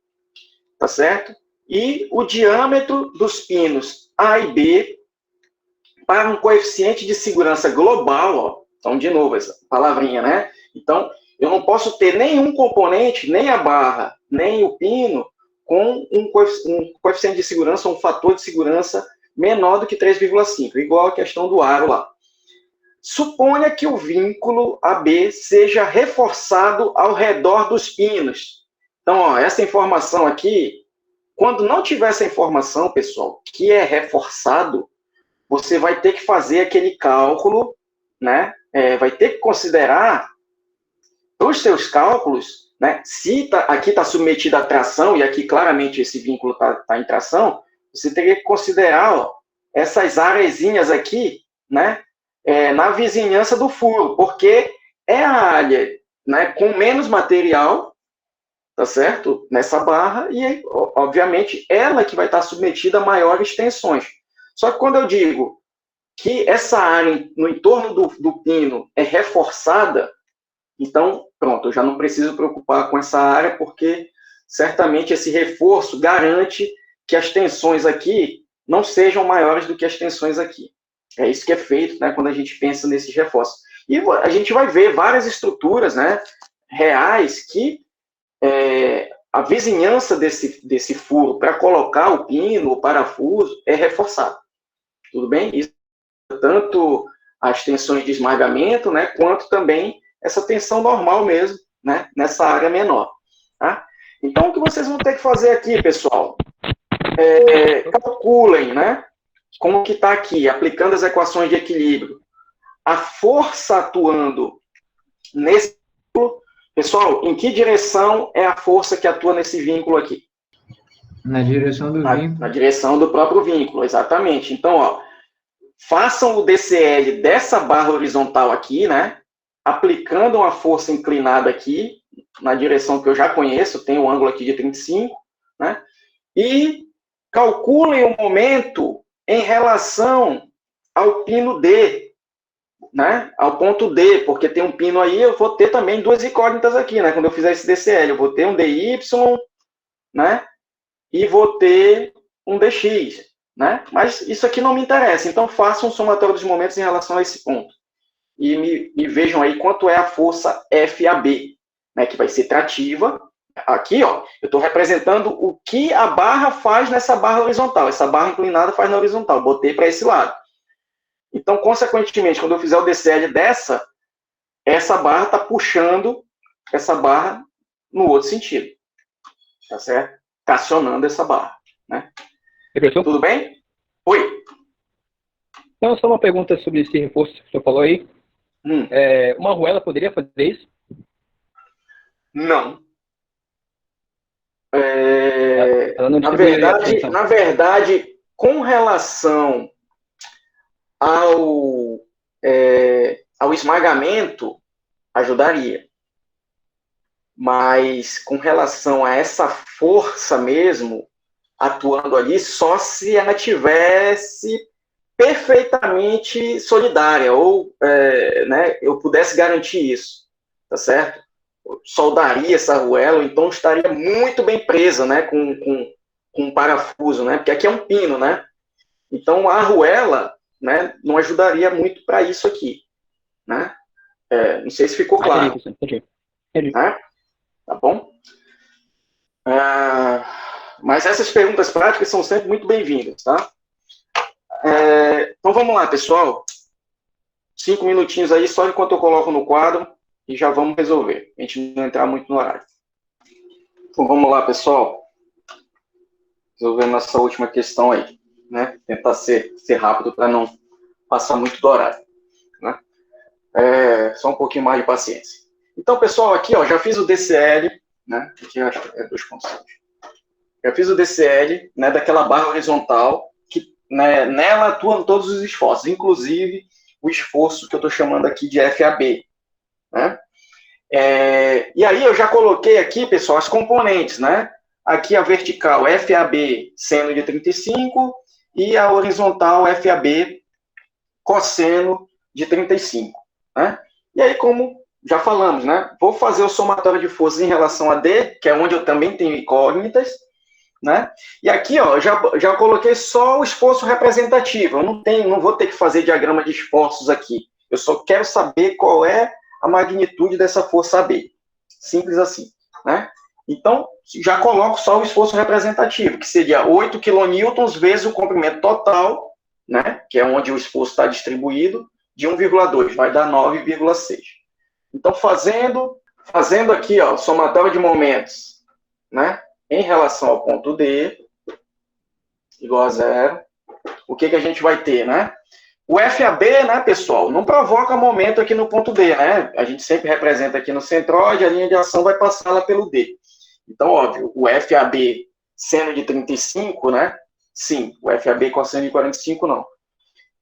tá certo? E o diâmetro dos pinos A e B para um coeficiente de segurança global, ó. Então, de novo, essa palavrinha, né? Então, eu não posso ter nenhum componente, nem a barra, nem o pino, com um coeficiente de segurança, um fator de segurança menor do que 3,5, igual a questão do aro lá. Suponha que o vínculo AB seja reforçado ao redor dos pinos. Então, ó, essa informação aqui, quando não tiver essa informação, pessoal, que é reforçado, você vai ter que fazer aquele cálculo, né? Vai ter que considerar os seus cálculos, né? Se aqui está submetido à tração, e aqui claramente esse vínculo está em tração, você teria que considerar, ó, essas areazinhas aqui, né? Na vizinhança do furo, porque é a área, né, com menos material, tá certo? Nessa barra, e obviamente ela que vai estar submetida a maiores tensões. Só que quando eu digo que essa área no entorno do pino é reforçada, então, pronto, eu já não preciso preocupar com essa área, porque certamente esse reforço garante que as tensões aqui não sejam maiores do que as tensões aqui. É isso que é feito, né, quando a gente pensa nesses reforços. E a gente vai ver várias estruturas, né, reais que a vizinhança desse furo para colocar o pino, o parafuso, é reforçada. Tudo bem? Isso, tanto as tensões de esmagamento, né, quanto também essa tensão normal mesmo, né, nessa área menor. Tá? Então, o que vocês vão ter que fazer aqui, pessoal, calculem, né, como que está aqui, aplicando as equações de equilíbrio, a força atuando nesse vínculo. Pessoal, em que direção é a força que atua nesse vínculo aqui? Na direção do vínculo. Na direção do próprio vínculo, exatamente. Então, ó, façam o DCL dessa barra horizontal aqui, né? Aplicando uma força inclinada aqui, na direção que eu já conheço, tem um ângulo aqui de 35, né? E calculem o momento em relação ao pino D, né? Ao ponto D, porque tem um pino aí, eu vou ter também duas incógnitas aqui, né? Quando eu fizer esse DCL, eu vou ter um DY, né? E vou ter um DX, né? Mas isso aqui não me interessa, então façam um somatório dos momentos em relação a esse ponto. E me vejam aí quanto é a força FAB, né? Que vai ser trativa. Aqui, ó, eu estou representando o que a barra faz nessa barra horizontal. Essa barra inclinada faz na horizontal. Botei para esse lado. Então, consequentemente, quando eu fizer o DCL essa barra está puxando essa barra no outro sentido. Tá certo? Tracionando essa barra. Né? Professor? Tudo bem? Oi. Não, só uma pergunta sobre esse reforço que o senhor falou aí. Uma arruela poderia fazer isso? Não. Ela não Na verdade, com relação ao esmagamento, ajudaria. Mas com relação a essa força mesmo, atuando ali, só se ela tivesse perfeitamente solidária, ou né, eu pudesse garantir isso, tá certo? Eu soldaria essa arruela, ou então estaria muito bem presa, né, com um parafuso, né, porque aqui é um pino, né? Então a arruela, né, não ajudaria muito para isso aqui, né? Não sei se ficou claro. Entendi. Né? Tá bom? Mas essas perguntas práticas são sempre muito bem-vindas, tá? Então vamos lá, pessoal. 5 minutinhos aí, só enquanto eu coloco no quadro, e já vamos resolver. A gente não entrar muito no horário. Então vamos lá, pessoal. Resolvendo essa última questão aí, né? Tentar ser rápido para não passar muito do horário, né? Só um pouquinho mais de paciência. Então, pessoal, aqui, ó, já fiz o DCL, né? Aqui eu acho que é 2,5. Já fiz o DCL, né, daquela barra horizontal, que, né, nela atuam todos os esforços, inclusive o esforço que eu estou chamando aqui de FAB. Né? E aí eu já coloquei aqui, pessoal, as componentes, né? Aqui a vertical FAB seno de 35 e a horizontal FAB cosseno de 35. Né? E aí, como já falamos, né? Vou fazer o somatório de forças em relação a D, que é onde eu também tenho incógnitas, né? E aqui, ó, já coloquei só o esforço representativo. Eu não vou ter que fazer diagrama de esforços aqui. Eu só quero saber qual é a magnitude dessa força AB. Simples assim, né? Então, já coloco só o esforço representativo, que seria 8 kN vezes o comprimento total, né? Que é onde o esforço está distribuído, de 1,2, vai dar 9,6. Então, fazendo aqui, ó, somatório de momentos, né? Em relação ao ponto D, igual a 0, o que a gente vai ter, né? O FAB, né, pessoal, não provoca momento aqui no ponto D, né? A gente sempre representa aqui no centroide, a linha de ação vai passar lá pelo D. Então, óbvio, o FAB seno de 35, né? Sim, o FAB cosseno de 45, não.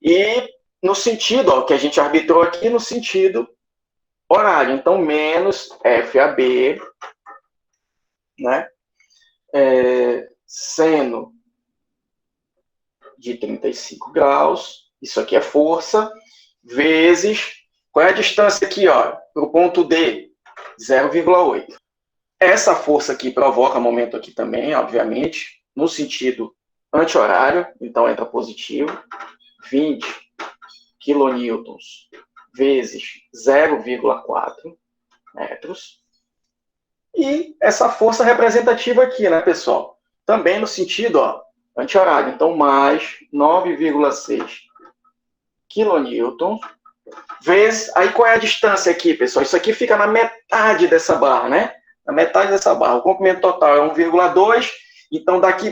E no sentido, ó, que a gente arbitrou aqui, no sentido horário. Então, menos FAB, né? Seno de 35 graus, isso aqui é força, vezes, qual é a distância aqui, ó, para o ponto D? 0,8. Essa força aqui provoca momento aqui também, obviamente, no sentido anti-horário, então entra positivo, 20 kN vezes 0,4 metros, E essa força representativa aqui, né, pessoal? Também no sentido, ó, anti-horário. Então, mais 9,6 kN, vezes... Aí, qual é a distância aqui, pessoal? Isso aqui fica na metade dessa barra, né? Na metade dessa barra. O comprimento total é 1,2, então daqui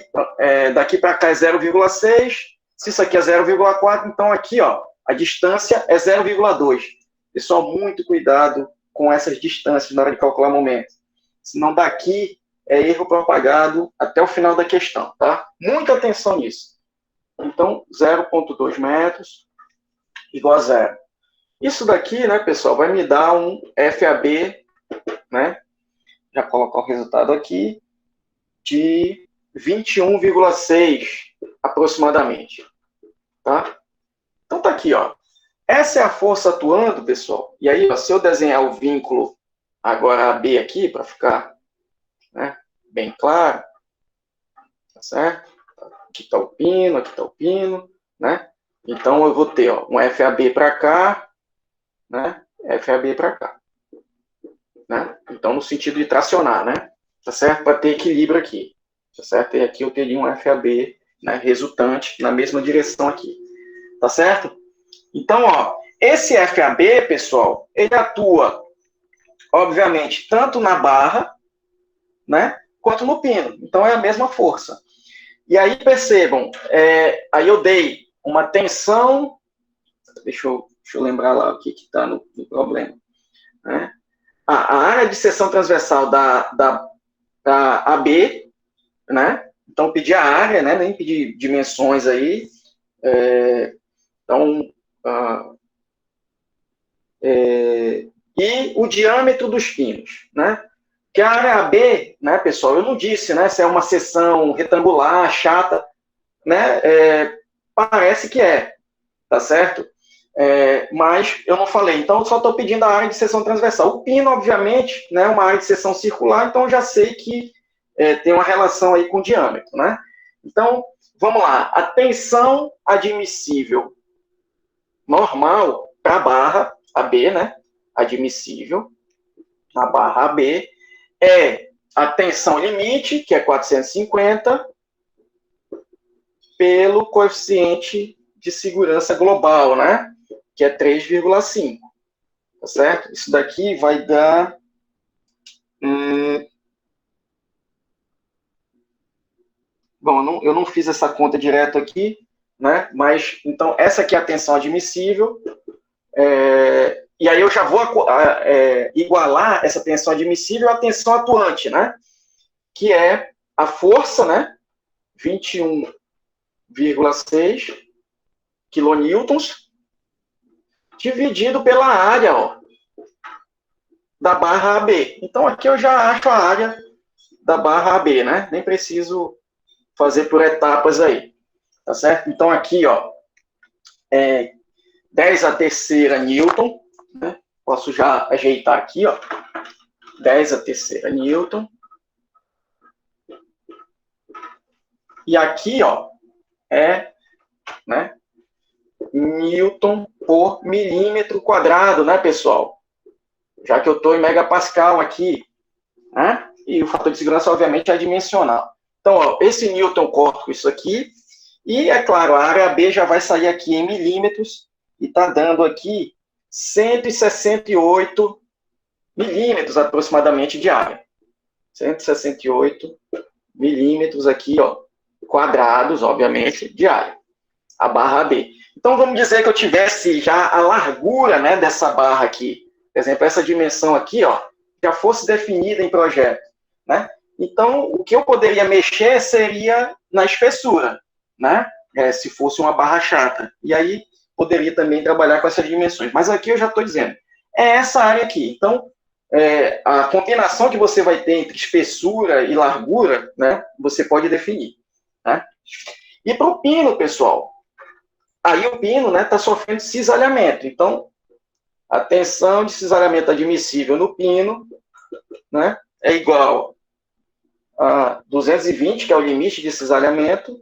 para cá é 0,6. Se isso aqui é 0,4, então aqui, ó, a distância é 0,2. Pessoal, muito cuidado com essas distâncias na hora de calcular momento. Senão daqui é erro propagado até o final da questão, tá? Muita atenção nisso. Então, 0,2 metros igual a 0. Isso daqui, né, pessoal, vai me dar um FAB, né? Já colocar o resultado aqui, de 21,6 aproximadamente, tá? Então tá aqui, ó. Essa é a força atuando, pessoal. E aí, ó, se eu desenhar o vínculo agora AB aqui, para ficar, né, bem claro, tá certo? Aqui está o pino, né? Então eu vou ter, ó, um FAB para cá, né? FAB para cá, né? Então no sentido de tracionar, né? Tá certo? Para ter equilíbrio aqui, tá certo? E aqui eu teria um FAB, né, resultante na mesma direção aqui, tá certo? Então, ó, esse FAB, pessoal, ele atua, obviamente, tanto na barra, né, quanto no pino. Então, é a mesma força. E aí, percebam, aí eu dei uma tensão, deixa eu lembrar lá o que está no problema, né? A área de seção transversal da AB, né? Então, pedi a área, né? Nem pedi dimensões aí. Então, e o diâmetro dos pinos, né? Que a área AB, né, pessoal, eu não disse, né, se é uma seção retangular, chata, né, parece que tá certo? Mas eu não falei, então eu só estou pedindo a área de seção transversal. O pino, obviamente, né, é uma área de seção circular, então eu já sei que tem uma relação aí com o diâmetro, né? Então, vamos lá, a tensão admissível normal para a barra AB, né, admissível, na barra AB, é a tensão limite, que é 450, pelo coeficiente de segurança global, né? Que é 3,5. Tá certo? Isso daqui vai dar... Bom, eu não fiz essa conta direto aqui, né? Mas, então, essa aqui é a tensão admissível. E aí eu já vou igualar essa tensão admissível à tensão atuante, né? Que é a força, né? 21,6 quilonewtons dividido pela área, ó, da barra AB. Então, aqui eu já acho a área da barra AB, né? Nem preciso fazer por etapas aí, tá certo? Então, aqui, ó, 10 a terceira Newton, né? Posso já ajeitar aqui, ó, 10 a terceira Newton. E aqui, ó, né, Newton por milímetro quadrado, né, pessoal? Já que eu estou em megapascal aqui, né? E o fator de segurança, obviamente, é dimensional. Então, ó, esse Newton corta com isso aqui, e, é claro, a área B já vai sair aqui em milímetros, e está dando aqui 168 milímetros aproximadamente de área. 168 milímetros aqui, ó, quadrados, obviamente, de área. A barra AB. Então, vamos dizer que eu tivesse já a largura, né, dessa barra aqui. Por exemplo, essa dimensão aqui, ó, já fosse definida em projeto, né? Então, o que eu poderia mexer seria na espessura, né? Se fosse uma barra chata. E aí, poderia também trabalhar com essas dimensões. Mas aqui eu já estou dizendo, é essa área aqui. Então, a combinação que você vai ter entre espessura e largura, né, você pode definir, né? E para o pino, pessoal, aí o pino, né, está sofrendo cisalhamento. Então, a tensão de cisalhamento admissível no pino, né, é igual a 220, que é o limite de cisalhamento,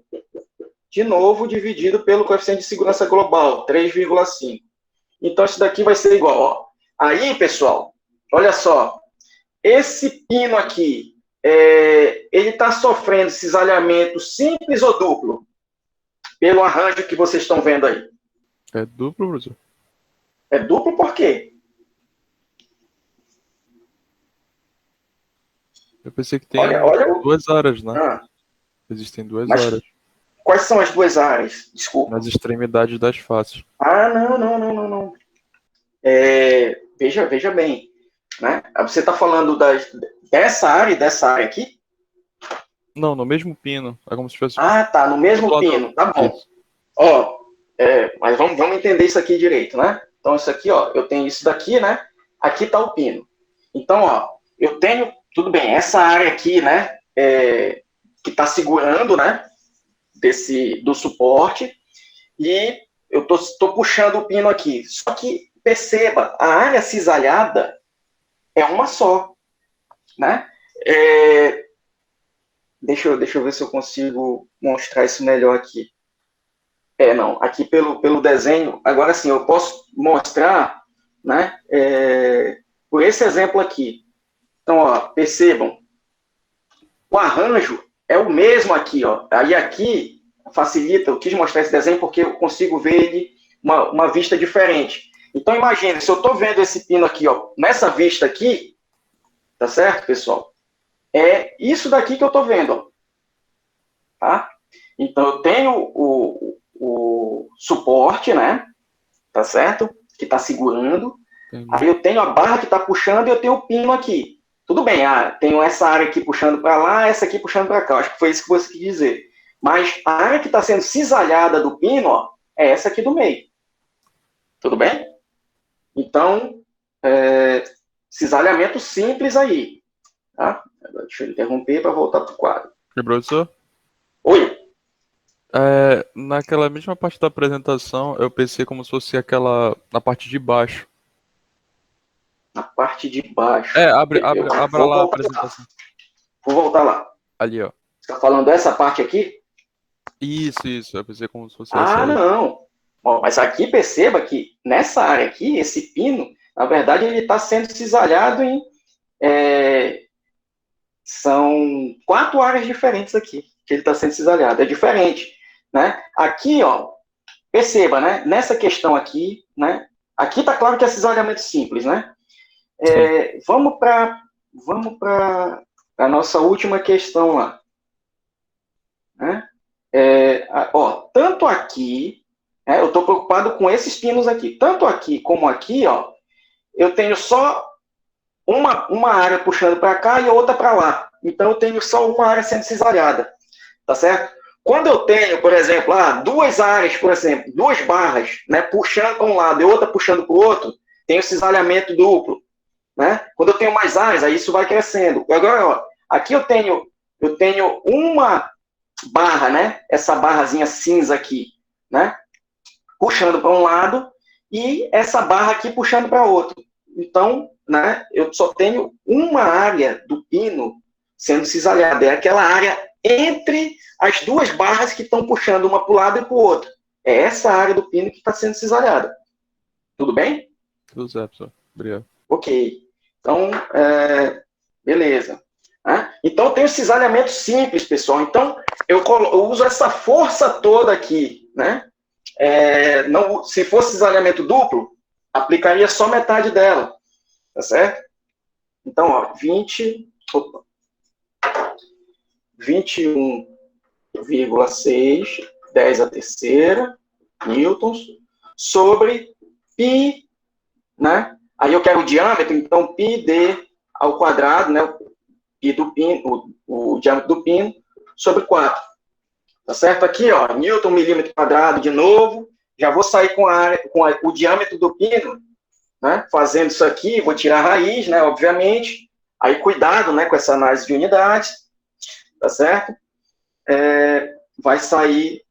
de novo, dividido pelo coeficiente de segurança global, 3,5. Então, isso daqui vai ser igual, ó. Aí, pessoal, olha só, esse pino aqui, ele está sofrendo cisalhamento simples ou duplo? Pelo arranjo que vocês estão vendo aí. É duplo, professor? É duplo por quê? Eu pensei que tem Olha, duas áreas, né? Ah, Existem duas mas áreas. quais são as duas áreas? Desculpa. Nas extremidades das faces. Ah, não. Veja bem. Né? Você está falando dessa área e dessa área aqui? Não, no mesmo pino. É como se fosse... Ah, tá, no mesmo pino. Tá bom. Isso. Ó, mas vamos entender isso aqui direito, né? Então, isso aqui, ó, eu tenho isso daqui, né? Aqui tá o pino. Então, ó, eu tenho, tudo bem, essa área aqui, né? Que tá segurando, né? Do suporte. E eu tô puxando o pino aqui. Só que, perceba, a área cisalhada é uma só, né? Deixa eu ver se eu consigo mostrar isso melhor aqui. Não, aqui pelo desenho, agora sim, eu posso mostrar, né, por esse exemplo aqui. Então, ó, percebam, o arranjo é o mesmo aqui, ó. Aí aqui facilita, eu quis mostrar esse desenho porque eu consigo ver ele uma vista diferente. Então, imagine, se eu estou vendo esse pino aqui, ó, nessa vista aqui, tá certo, pessoal? É isso daqui que eu estou vendo, ó. Tá? Então, eu tenho o suporte, né? Tá certo? Que está segurando. Entendi. Aí eu tenho a barra que está puxando e eu tenho o pino aqui. Tudo bem, tenho essa área aqui puxando para lá, essa aqui puxando para cá. Acho que foi isso que você quis dizer. Mas a área que está sendo cisalhada do pino, ó, é essa aqui do meio. Tudo bem? Então, cisalhamento simples aí. Tá? Agora, deixa eu interromper para voltar para o quadro. E, professor? Oi. Naquela mesma parte da apresentação, eu pensei como se fosse na parte de baixo. Na parte de baixo. Abra lá a apresentação. Vou voltar lá. Ali, ó. Você está falando dessa parte aqui? Isso. Eu pensei como se fosse essa aí. Não. Ó, mas aqui perceba que nessa área aqui, esse pino, na verdade, ele está sendo cisalhado em... são 4 áreas diferentes aqui que ele está sendo cisalhado. É diferente, né? Aqui, ó, perceba, né? Nessa questão aqui, né? Aqui está claro que é cisalhamento simples, né? Vamos para a nossa última questão lá. Né? Tanto aqui, eu estou preocupado com esses pinos aqui. Tanto aqui como aqui, ó, eu tenho só uma área puxando para cá e outra para lá. Então, eu tenho só uma área sendo cisalhada. Tá certo? Quando eu tenho, por exemplo, duas áreas, por exemplo, duas barras, né, puxando para um lado e outra puxando para o outro, tem o cisalhamento duplo. Né? Quando eu tenho mais áreas, aí isso vai crescendo. Agora, ó, aqui eu tenho uma barra, né? Essa barrazinha cinza aqui, né? Puxando para um lado e essa barra aqui puxando para outro. Então, né? Eu só tenho uma área do pino sendo cisalhada. É aquela área entre as duas barras que estão puxando uma para o lado e para o outro. É essa área do pino que está sendo cisalhada. Tudo bem? Tudo certo, professor. Obrigado. Ok. Então, beleza. Então, tem o cisalhamento simples, pessoal. Então, eu uso essa força toda aqui. Né? Se fosse cisalhamento duplo, aplicaria só metade dela. Tá certo? Então, ó, 21,6, 10 a terceira, newtons, sobre π, né? Aí eu quero o diâmetro, então πd ao quadrado, né? Π do pino, o diâmetro do pino, sobre 4. Tá certo? Aqui, ó, newton milímetro quadrado de novo. Já vou sair com o diâmetro do pino, né? Fazendo isso aqui, vou tirar a raiz, né? Obviamente. Aí cuidado, né? Com essa análise de unidades. Tá certo? Vai sair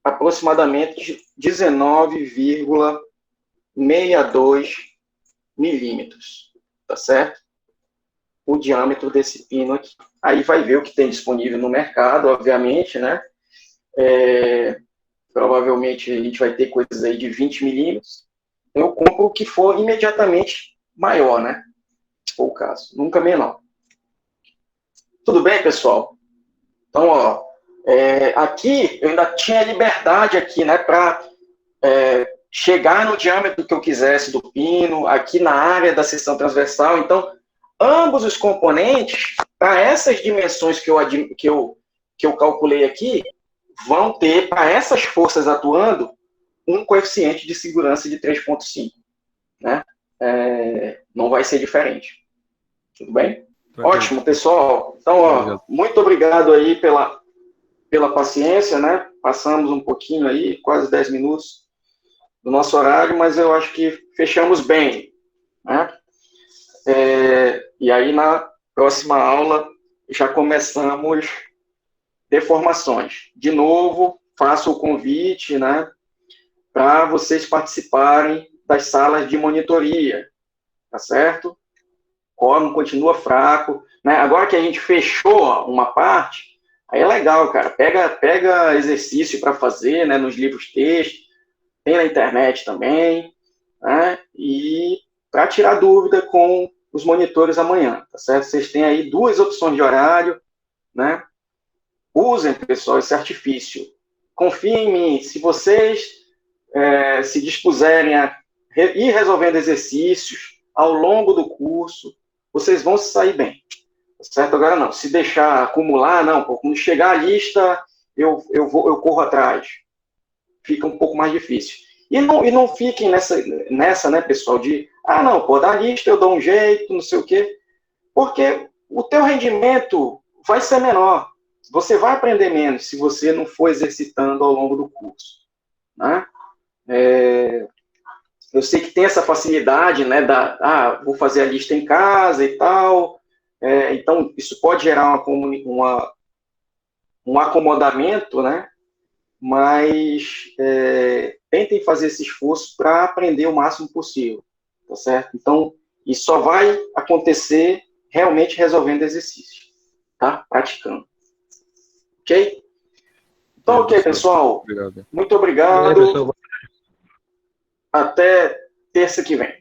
aproximadamente 19,62 milímetros, tá certo? O diâmetro desse pino aqui. Aí vai ver o que tem disponível no mercado, obviamente, né? Provavelmente a gente vai ter coisas aí de 20 milímetros. Eu compro o que for imediatamente maior, né? for o caso. Nunca menor. Tudo bem, pessoal? Então, ó, aqui eu ainda tinha liberdade aqui, né, para chegar no diâmetro que eu quisesse do pino, aqui na área da seção transversal. Então, ambos os componentes, para essas dimensões que eu calculei aqui, vão ter, para essas forças atuando, um coeficiente de segurança de 3,5. Né? Não vai ser diferente. Tudo bem? Ótimo, pessoal. Então, ó, muito obrigado aí pela paciência, né? Passamos um pouquinho aí, quase 10 minutos do nosso horário, mas eu acho que fechamos bem, né? E aí, na próxima aula, já começamos deformações. De novo, faço o convite, né, para vocês participarem das salas de monitoria, tá certo? Como continua fraco, né? Agora que a gente fechou uma parte, aí é legal, cara. Pega exercício para fazer, né, nos livros texto, tem na internet também, né? E para tirar dúvida com os monitores amanhã, tá certo? Vocês têm aí 2 opções de horário, né? Usem, pessoal, esse artifício. Confiem em mim. Se vocês se dispuserem a ir resolvendo exercícios ao longo do curso, vocês vão se sair bem. Certo? Agora não. Se deixar acumular, não. Quando chegar a lista, eu corro atrás. Fica um pouco mais difícil. E não fiquem nessa, né, pessoal, de, não, pô, da lista eu dou um jeito, não sei o quê. Porque o teu rendimento vai ser menor. Você vai aprender menos se você não for exercitando ao longo do curso. Né? Eu sei que tem essa facilidade, né, vou fazer a lista em casa e tal, então isso pode gerar um acomodamento, né, mas tentem fazer esse esforço para aprender o máximo possível, tá certo? Então, isso só vai acontecer realmente resolvendo exercício, tá? Praticando. Ok? Então, ok, pessoal. Obrigado. Muito obrigado. Até terça que vem.